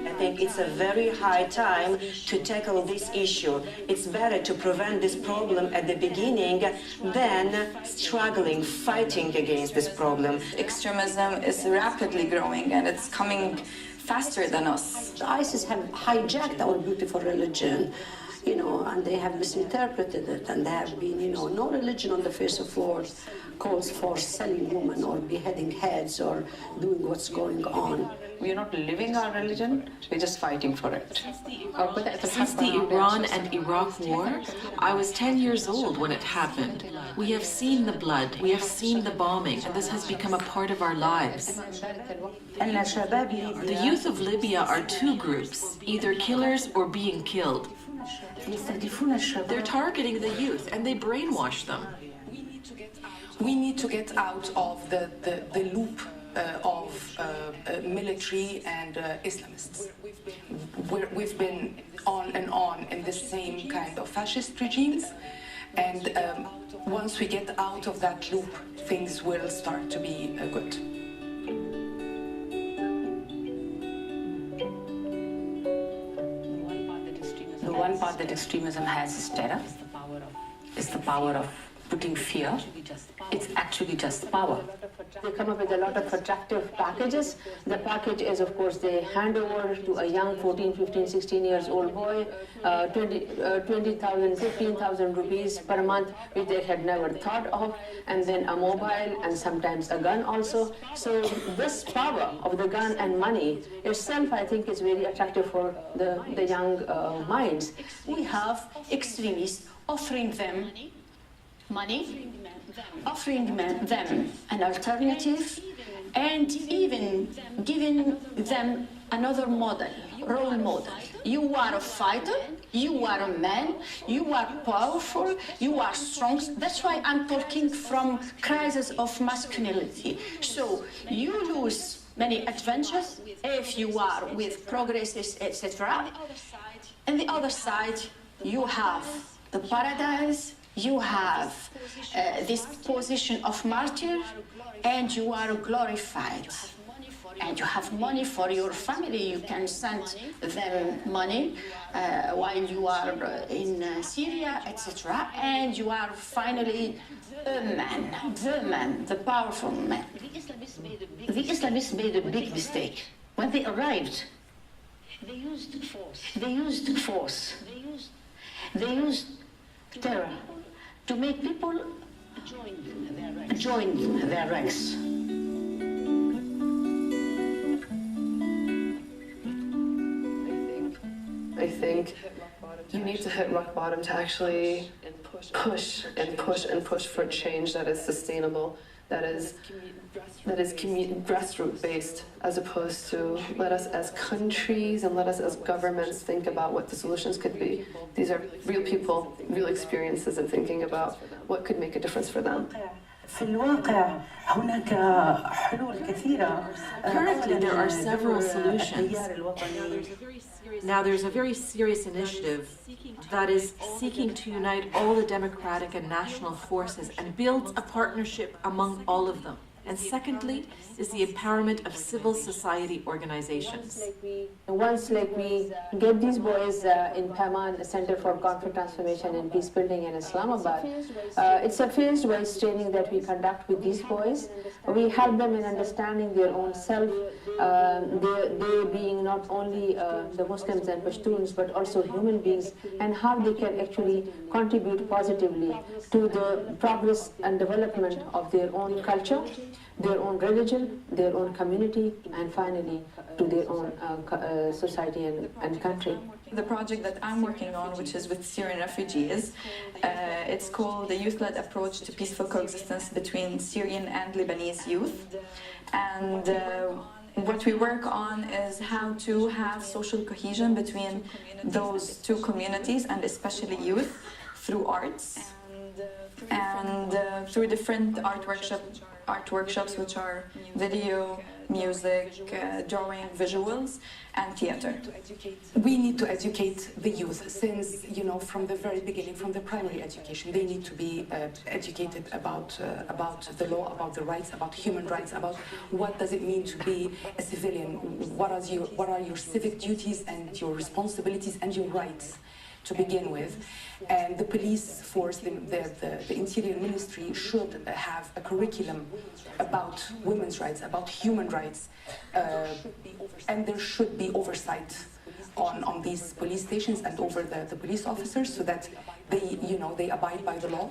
I think it's a very high time to tackle this issue. It's better to prevent this problem at the beginning than struggling, fighting against this problem. Extremism is rapidly growing, and it's coming faster than us. The ISIS have hijacked our beautiful religion, you know, and they have misinterpreted it, and there have been, you know, no religion on the face of the earth calls for selling women or beheading heads or doing what's going on. We're not living our religion, we're just fighting for it. Since the Iran and Iraq war, I was 10 years old when it happened. We have seen the blood, we have seen the bombing, and this has become a part of our lives. The youth of Libya are two groups, either killers or being killed. They're targeting the youth and they brainwash them. We need to get out of the loop of military and Islamists. We've been on and on in the same kind of fascist regimes, and once we get out of that loop, things will start to be good. The one part that extremism has is terror. It's the power of putting fear. It's actually just power. They come up with a lot of attractive packages. The package is, of course, they hand over to a young 14, 15, 16 years old boy 20,000, 15,000 rupees per month, which they had never thought of, and then a mobile and sometimes a gun also. So this power of the gun and money itself, I think, is very attractive for the young minds. We have extremists offering them money, offering them an alternative, and and even giving them another model, role model. You are a fighter, you are a man, you are powerful, you are strong. That's why I'm talking from crisis of masculinity. So you lose many adventures if you are with progressives, etc. And the other side, you have the paradise, you have this position of martyr, and you are glorified. And you have money for your family, you can send them money while you are in Syria, etc. And you are finally the man, the powerful man. The Islamists made a big mistake. When they arrived, they used force. They used terror to make people join their ranks. I think you need to hit rock bottom to actually push for change that is sustainable, that is grassroots based, as opposed to let us as countries and let us as governments think about what the solutions could be. These are real people, real experiences, and thinking about what could make a difference for them. Currently, there are several solutions. Now, there's a very serious initiative that is seeking to unite all the democratic and national forces and build a partnership among all of them. And secondly, is the empowerment of civil society organizations. Once we get these boys in PAMA, the Center for Conflict Transformation and Peace Building in Islamabad, it's a phase-wise training that we conduct with these boys. We help them in understanding their own self, they being not only the Muslims and Pashtuns, but also human beings, and how they can actually contribute positively to the progress and development of their own culture, their own religion, their own community, and finally to their own society and country. The project that I'm working on, which is with Syrian refugees, it's called the Youth-Led Approach to Peaceful Coexistence between Syrian and Lebanese Youth. And what we work on is how to have social cohesion between those two communities, and especially youth, through arts and through different art workshops, which are video, music, drawing, visuals, and theater. We need to educate the youth since, from the very beginning, from the primary education. They need to be educated about the law, about the rights, about human rights, about what does it mean to be a civilian, what are your civic duties and your responsibilities and your rights to begin with. And the police force, the Interior Ministry should have a curriculum about women's rights, about human rights, and there should be oversight on these police stations and over the police officers, so that they abide by the law.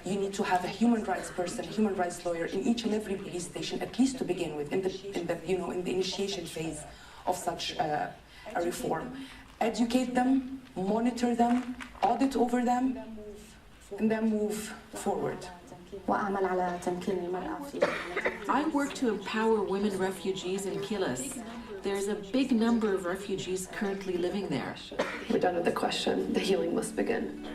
You need to have a human rights person, human rights lawyer in each and every police station, at least to begin with, in the initiation phase of such a reform. Educate them, monitor them, audit over them, and then move forward. I work to empower women refugees in Kilis. There's a big number of refugees currently living there. We're done with the question. The healing must begin.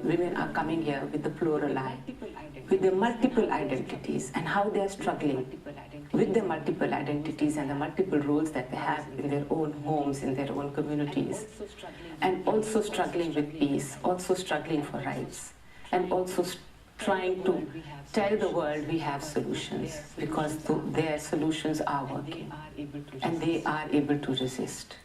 Women are coming here with the plural I, with their multiple identities and how they are struggling with their multiple identities and the multiple roles that they have in their own homes, in their own communities, and also struggling with peace, also struggling for rights, and also trying to tell the world we have solutions, because their solutions are working and they are able to resist.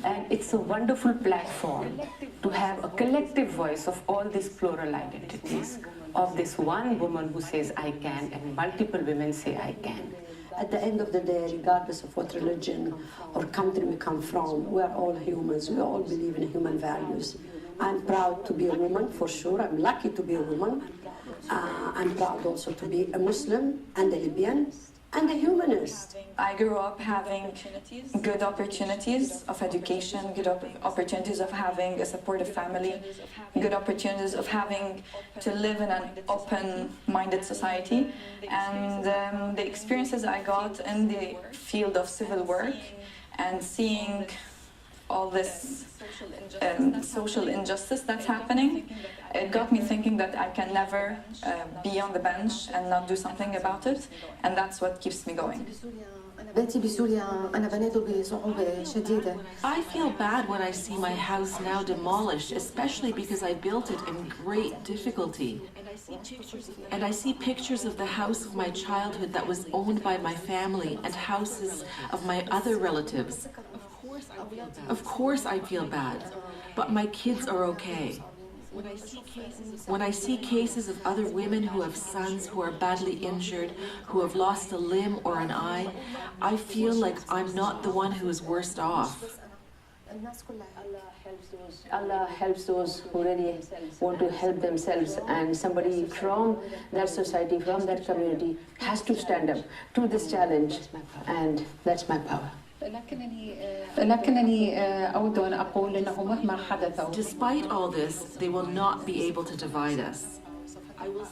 And it's a wonderful platform to have a collective voice of all these plural identities, of this one woman who says I can and multiple women say I can. At the end of the day, regardless of what religion or country we come from, we're all humans. We all believe in human values. I'm proud to be a woman, for sure. I'm lucky to be a woman. I'm proud also to be a Muslim and a Libyan and a humanist. I grew up having good opportunities of education, good opportunities of having a supportive family, good opportunities of having to live in an open-minded society. And the experiences I got in the field of civil work and seeing all this social injustice that's happening, it got me thinking that I can never be on the bench and not do something about it, and that's what keeps me going. I feel bad when I see my house now demolished, especially because I built it in great difficulty. And I see pictures of the house of my childhood that was owned by my family and houses of my other relatives. Of course I feel bad, but my kids are okay. When I see cases of other women who have sons who are badly injured, who have lost a limb or an eye, I feel like I'm not the one who is worst off. Allah helps those who really want to help themselves, and somebody from that society, from that community, has to stand up to this challenge, and that's my power. Despite all this, they will not be able to divide us. I will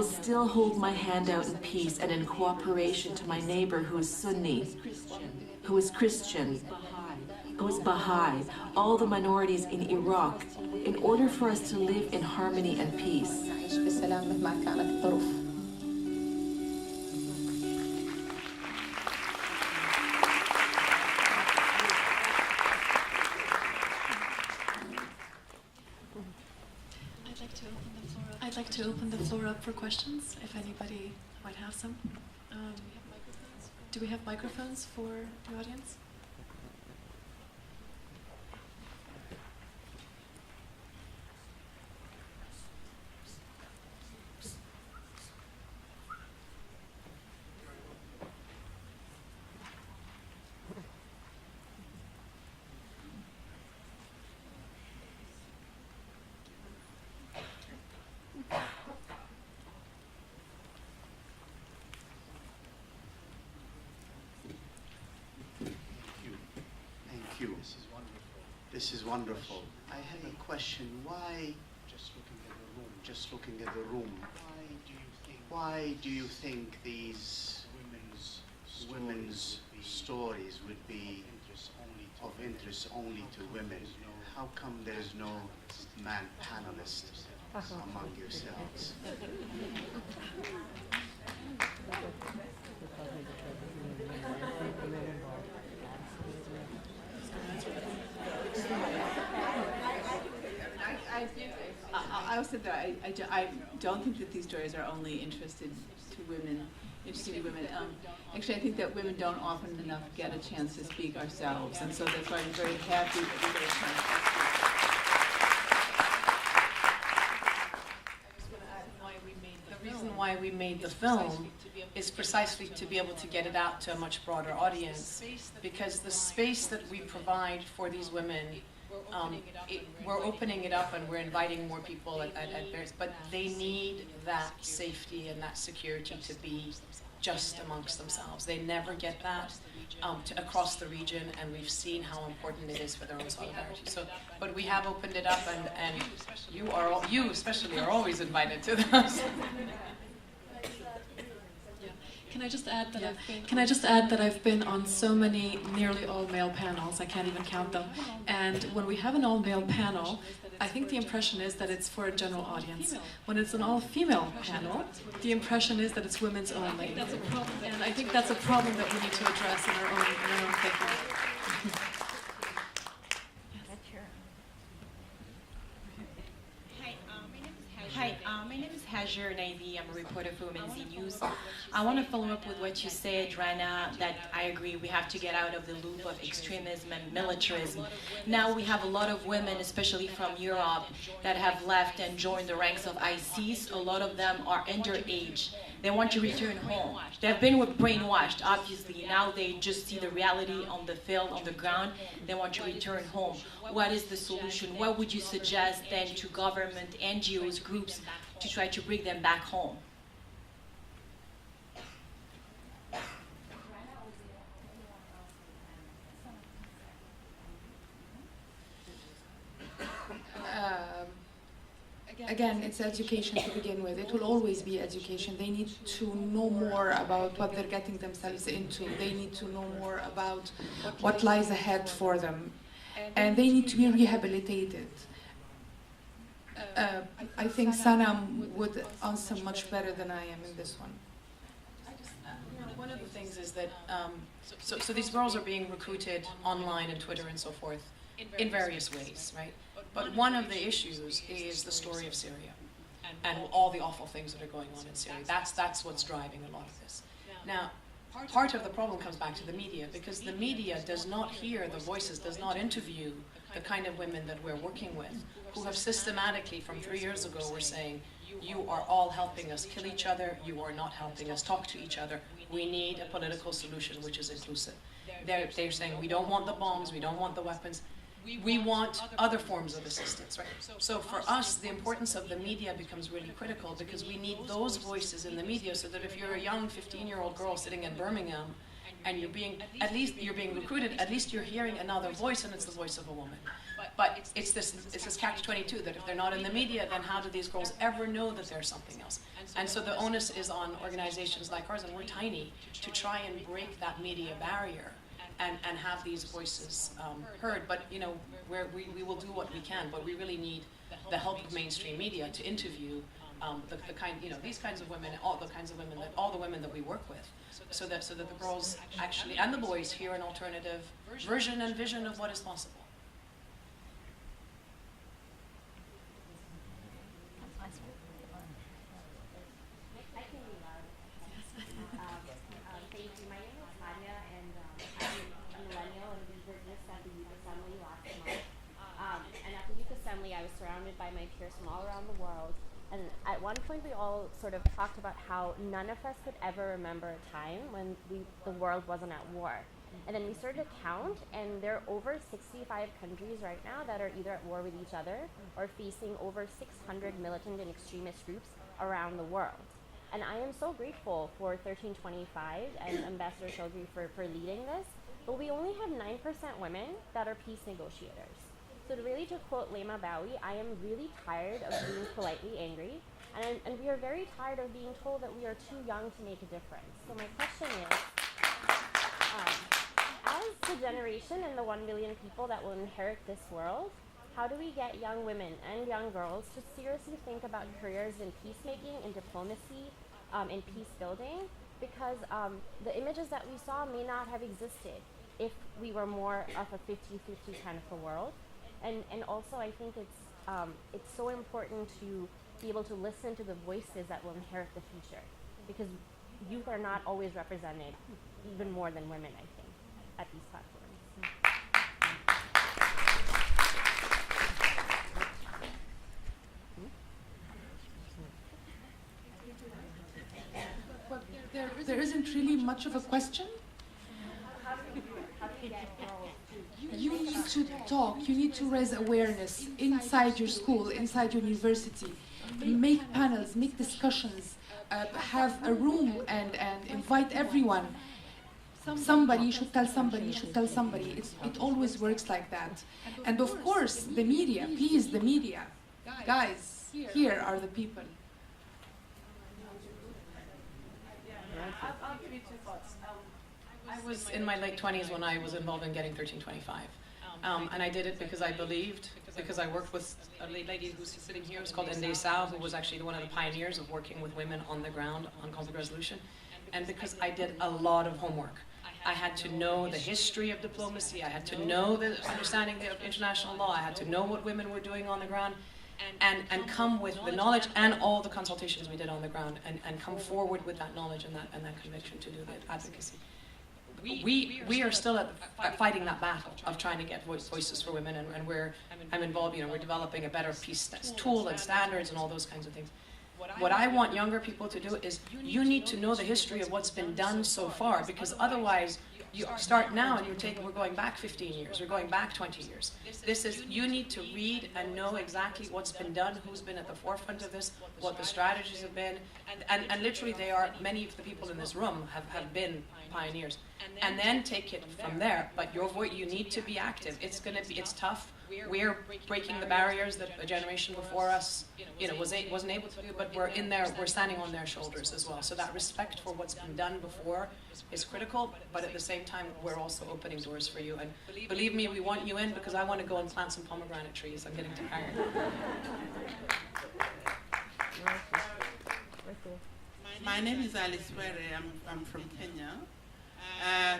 still hold my hand out in peace and in cooperation to my neighbor who is Sunni, who is Christian, who is Baha'i, all the minorities in Iraq, in order for us to live in harmony and peace. I'd like to open the floor up for questions, if anybody might have some. Do we have microphones for the audience? This is wonderful. I have a question. Why, just looking at the room, why do you think these women's stories would be of interest only to women? How come there is no man panelist among yourselves? I also that I don't think that these stories are only interesting to women. Actually, I think that women don't often enough get a chance to speak ourselves, and so that's why I'm very happy that we get a chance to speak. The reason why we made the film is precisely to be able to get it out to a much broader audience, because the space that we provide for these women, we're opening it up and we're inviting more people at various, but they need that safety and that security to be just amongst themselves. They never get that across the region, and we've seen how important it is for their own solidarity. So, but we have opened it up, and you especially are always invited to those. Can I just add that I've been on so many nearly all-male panels, I can't even count them. And when we have an all-male panel, I think the impression is that it's for a general audience. When it's an all-female panel, the impression is that it's women's only. That's a problem, and I think that's a problem that we need to address in our own thinking. Hi, my name is Hajar Naivi. I'm a reporter for Women's News. I want to follow up with what you said, Rana, that I agree we have to get out of the loop of extremism and militarism. Now we have a lot of women, especially from Europe, that have left and joined the ranks of ISIS. A lot of them are underage. They want to return home. They've been brainwashed, obviously. Now they just see the reality on the field, on the ground. They want to return home. What is the solution? What would you suggest then to government, NGOs, groups to try to bring them back home? Again, it's education to begin with. It will always be education. They need to know more about what they're getting themselves into. They need to know more about what lies ahead for them. And they need to be rehabilitated. I think Sanam would answer much better than I am in this one. One of the things is that, so these girls are being recruited online and Twitter and so forth in various ways, right? But one of the issues is the story of Syria and all the awful things that are going on in Syria. That's what's driving a lot of this. Now, part of the problem comes back to the media, because the media does not hear the voices, does not interview the kind of women that we're working with, who have systematically, from 3 years ago, were saying, you are all helping us kill each other, you are not helping us talk to each other, we need a political solution which is inclusive. They're saying, we don't want the bombs, we don't want the weapons, we want other forms of assistance, right? So for us, the importance of the media becomes really critical, because we need those voices in the media, so that if you're a young 15-year-old girl sitting in Birmingham and you're being recruited, at least you're hearing another voice, and it's the voice of a woman. But it's this catch-22, that if they're not in the media, then how do these girls ever know that there's something else? And so the onus is on organizations like ours, and we're tiny, to try and break that media barrier and have these voices heard. But you know, we will do what we can, but we really need the help of mainstream media to interview the kind, you know, these kinds of women, all the women that we work with, so that the girls actually, and the boys, hear an alternative version and vision of what is possible. I was surrounded by my peers from all around the world, and at one point we all sort of talked about how none of us could ever remember a time when the world wasn't at war. And then we started to count, and there are over 65 countries right now that are either at war with each other or facing over 600 militant and extremist groups around the world. And I am so grateful for 1325 and Ambassador Chaudhry for leading this, but we only have 9% women that are peace negotiators. So to quote Lema Bowie, I am really tired of being politely angry, and we are very tired of being told that we are too young to make a difference. So my question is, as the generation and the 1 billion people that will inherit this world, how do we get young women and young girls to seriously think about careers in peacemaking, in diplomacy, in peace building? Because the images that we saw may not have existed if we were more of a 50-50 kind of a world. And also, I think it's so important to be able to listen to the voices that will inherit the future, because youth are not always represented, even more than women, I think, at these platforms. Well, there isn't really much of a question. You need to talk, you need to raise awareness inside your school, inside your university. Make panels, make discussions, have a room and invite everyone. Somebody should tell somebody, should tell somebody. It always works like that. And of course, the media, please, the media. Guys, here are the people. I'll give you two thoughts. I was in my late 20s when I was involved in getting 1325. And I did it because I believed, because I worked with a lady who's sitting here, who's called Ndeye Sow, who was actually one of the pioneers of working with women on the ground on conflict resolution. And because I did a lot of homework. I had to know the history of diplomacy, I had to know the understanding of international law, I had to know what women were doing on the ground, and come with the knowledge and all the consultations we did on the ground, and come forward with that knowledge and that conviction to do the advocacy. We are still fighting that battle of trying to get voices for women, and I'm involved, you know, we're developing a better peace tool and standards and all those kinds of things. What I want younger people to do is, you need to know the history of what's been done so far, because otherwise you start now and we're going back 15 years, we're going back 20 years. You need to read and know exactly what's been done, who's been at the forefront of this, what the strategies have been, and literally many of the people in this room have been pioneers. And then take it from there. But your voice, you need to be active. It's tough. we're breaking the barriers that a generation before us, wasn't able to do, but we're standing on their shoulders as well. So that respect for what's been done before is critical, but at the same time, we're also opening doors for you. And believe me, we want you in because I want to go and plant some pomegranate trees. I'm getting tired. My name is Alice Were. I'm from Kenya.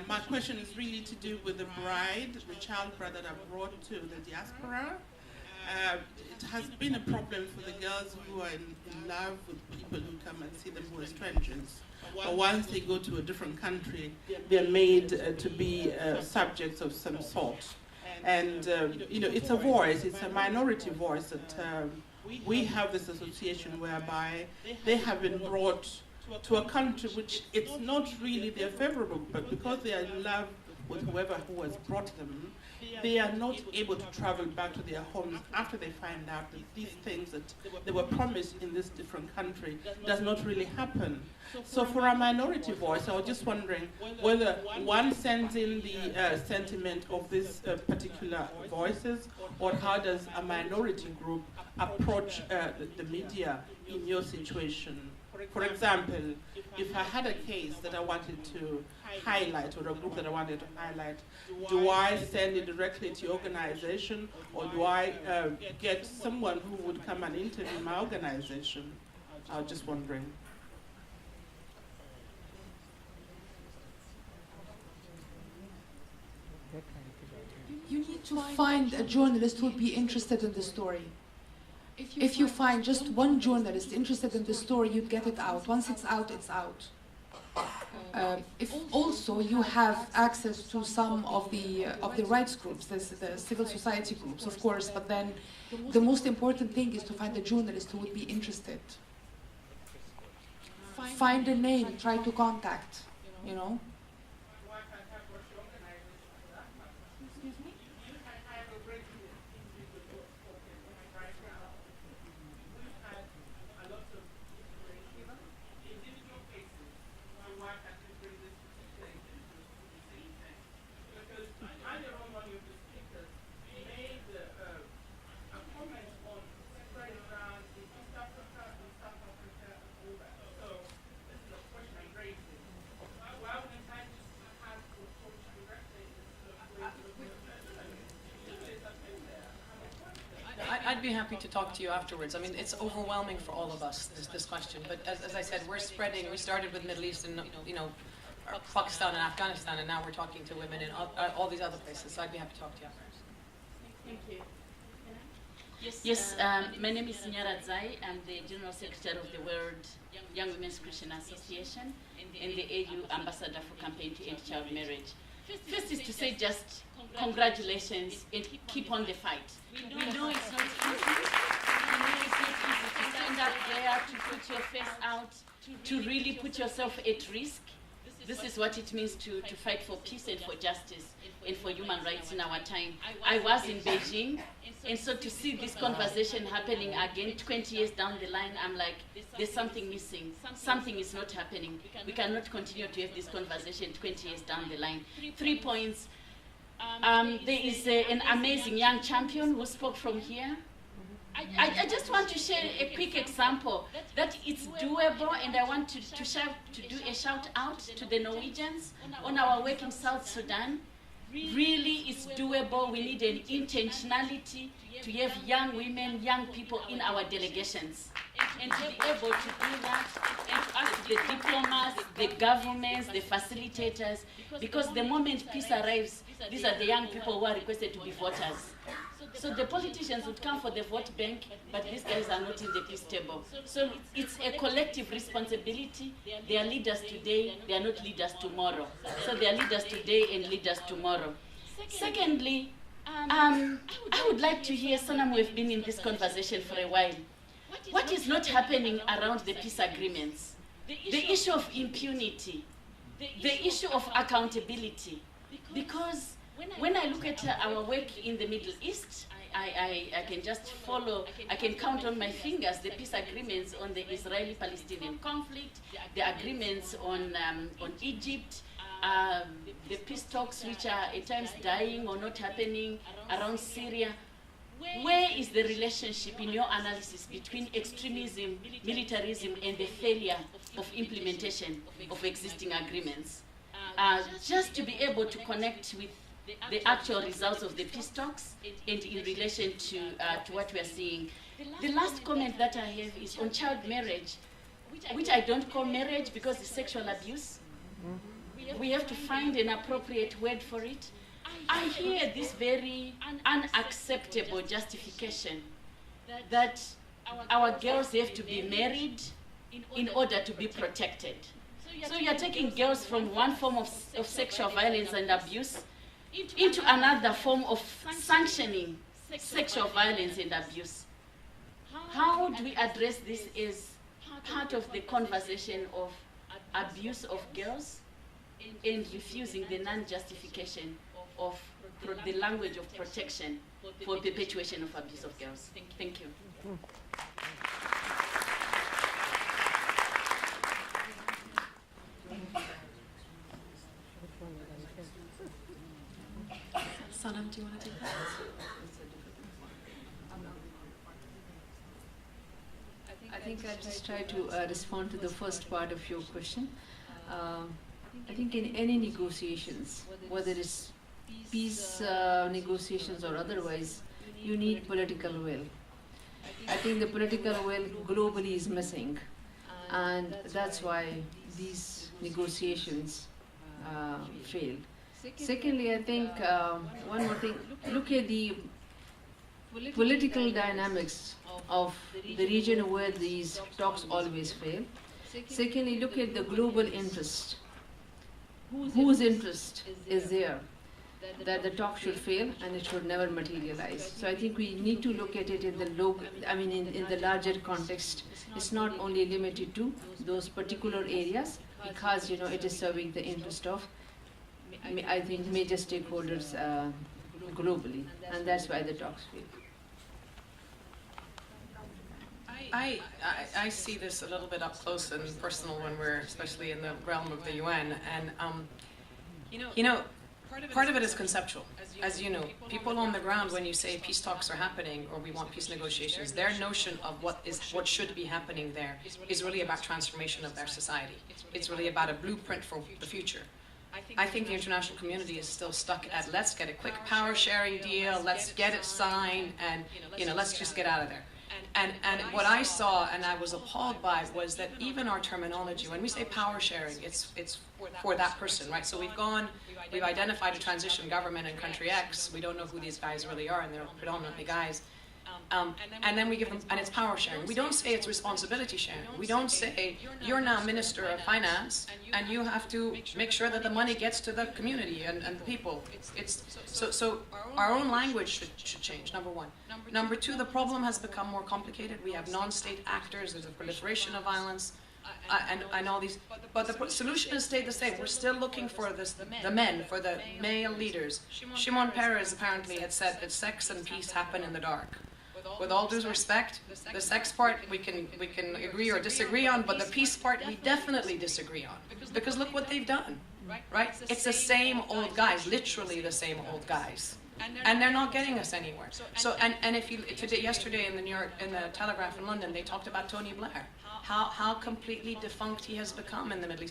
My question is really to do with the bride, the child bride that I brought to the diaspora. It has been a problem for the girls who are in love with people who come and see them who are strangers. But once they go to a different country, they're made to be subjects of some sort. And, it's a voice, it's a minority voice that we have this association whereby they have been brought to a country which it's not really their favorable, but because they are in love with whoever who has brought them, they are not able to travel back to their homes after they find out that these things that they were promised in this different country does not really happen. So for a minority voice, I was just wondering whether one sends in the sentiment of these particular voices, or how does a minority group approach the media in your situation? For example, if I had a case that I wanted to highlight, or a group that I wanted to highlight, do I send it directly to your organization, or do I get someone who would come and interview my organization? I was just wondering. You need to find a journalist who would be interested in the story. If you find just one journalist interested in the story, you'd get it out. Once it's out, it's out. If also you have access to some of the rights groups, the civil society groups, of course, but then the most important thing is to find a journalist who would be interested. Find a name, try to contact, I'd be happy to talk to you afterwards. I mean, it's overwhelming for all of us, this question. But as I said, we're spreading. We started with Middle East and, Pakistan and Afghanistan, and now we're talking to women in all these other places. So I'd be happy to talk to you afterwards. Thank you. Yes, my name is Sinyara Zai. I'm the General Secretary of the World Young Women's Christian Association and the AU Ambassador for Campaign to End Child Marriage. First is to say just congratulations and keep on the fight. We know it's not easy. We know it's not easy to stand up there, to put your face out, to really put yourself at risk. This is what it means to fight for peace and for justice and for human rights in our time. I was in Beijing, and so to see this conversation happening again 20 years down the line, I'm like, there's something missing. Something is not happening. We cannot continue to have this conversation 20 years down the line. 3 points. There is an amazing young champion who spoke from here. I just want to share a quick example that it's doable, and I want to do a shout out to the Norwegians on our work in South Sudan. Really, it's doable. We need an intentionality to have young women, young people in our delegations, and to be able to do that, and to ask the diplomats, the governments, the facilitators, because the moment peace arrives, these are the young people who are requested to be voters. So the politicians would come for the vote bank, but these guys are not in the peace table. So it's a collective responsibility. They are leaders today, they are not leaders tomorrow. So they are leaders today and leaders tomorrow. Secondly, I would like to hear, Sanam, we've been in this conversation for a while. What is not happening around the peace agreements? The issue of impunity, the issue of accountability. Because when I look at our work in the Middle East, I can just follow, I can count on my fingers the peace agreements on the Israeli-Palestinian conflict, the agreements on Egypt, the peace talks which are at times dying or not happening around Syria. where is the relationship in your analysis between extremism, militarism, and the failure of implementation of existing agreements? Just to be able to connect with the actual results of the peace talks and in relation to what we are seeing. The last comment that I have is on child marriage, which I don't call marriage because it's sexual abuse. We have to find an appropriate word for it. I hear this very unacceptable justification that our girls have to be married in order to be protected. So you're taking girls from one form of sexual violence and abuse into another form of sanctioning sexual violence and abuse. How do we address this as part of the conversation of abuse of girls and refusing the non-justification of the language of protection for perpetuation of abuse of girls? Thank you. Sanam, do you want to take that? I think I'll just try to respond to the first part of your question. I think in any negotiations, whether it's peace negotiations or otherwise, you need political will. I think the political will globally is missing, and that's why these negotiations failed. Secondly, I think one more thing, look at the political dynamics of the region where these talks always fail. Secondly, look at the global interest. Whose interest is there that the talk should fail and it should never materialize? So I think we need to look at it in the in the larger context. It's not only limited to those particular areas, because it is serving the interest of I think major stakeholders globally, and that's why the talks fail. I see this a little bit up close and personal when we're especially in the realm of the UN, and part of it is conceptual. As you know, people on the ground, when you say peace talks are happening or we want peace negotiations, their notion of what should be happening there is really about transformation of their society. It's really about a blueprint for the future. I think the international community is still stuck at let's get a quick power sharing deal, let's get it signed, and let's just get out of there. And what I saw and I was appalled by was that even our terminology, when we say power sharing, it's for that person, right? So we've identified a transition government in country X. We don't know who these guys really are, and they're predominantly guys. And then we give them, and it's power sharing. We don't say it's responsibility sharing. We don't say you're now Minister of Finance and you have to make sure that the money gets to the community and the people. So our own language should change, number one. Number two, the problem has become more complicated. We have non-state actors, there's a proliferation of violence, and all these, but the solution has stayed the same. We're still looking for the men, for the male leaders. Shimon Peres apparently had said that sex and peace happen in the dark. With all due respect, the sex part we can agree or disagree on, but the peace part we definitely disagree on. Because look what they've done, right? It's the same old guys, literally the same old guys. And they're not getting us anywhere. So, and if you, yesterday in the Telegraph in London, they talked about Tony Blair, how completely defunct he has become in the Middle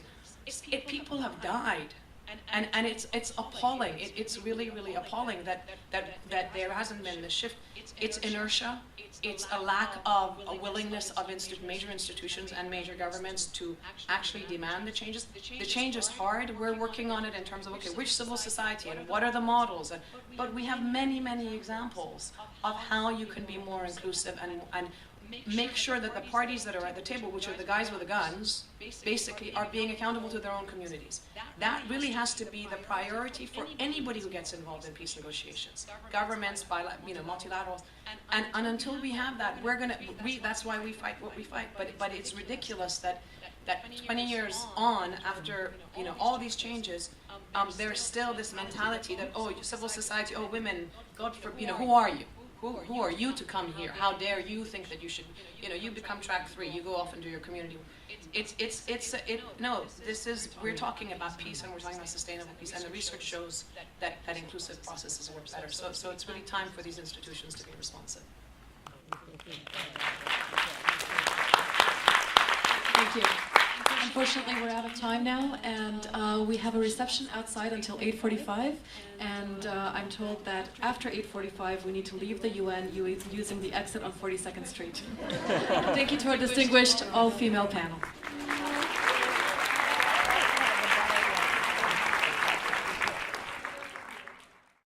East. People have died. And it's appalling. It's really, really appalling that there hasn't been the shift. It's inertia. It's a lack of a willingness of major institutions and major governments to actually demand the changes. The change is hard. We're working on it in terms of, okay, which civil society and what are the models? But we have many, many examples of how you can be more inclusive and make sure that the parties that are at the table, which are the guys with the guns, basically are being accountable to their own communities. That really has to be the priority for anybody who gets involved in peace negotiations. Governments, multilaterals, and until we have that, that's why we fight what we fight. But it's ridiculous that 20 years on, after all these changes, there's still this mentality that civil society, women, God forbid, who are you? Who are you to come here? How dare you think that you should, you become track 3, you go off and do your community. No, we're talking about peace and we're talking about sustainable peace, and the research shows that inclusive processes work better. So it's really time for these institutions to be responsive. Thank you. Unfortunately, we're out of time now, and we have a reception outside until 8:45, and I'm told that after 8:45 we need to leave the UN using the exit on 42nd Street. Thank you to our distinguished all-female panel.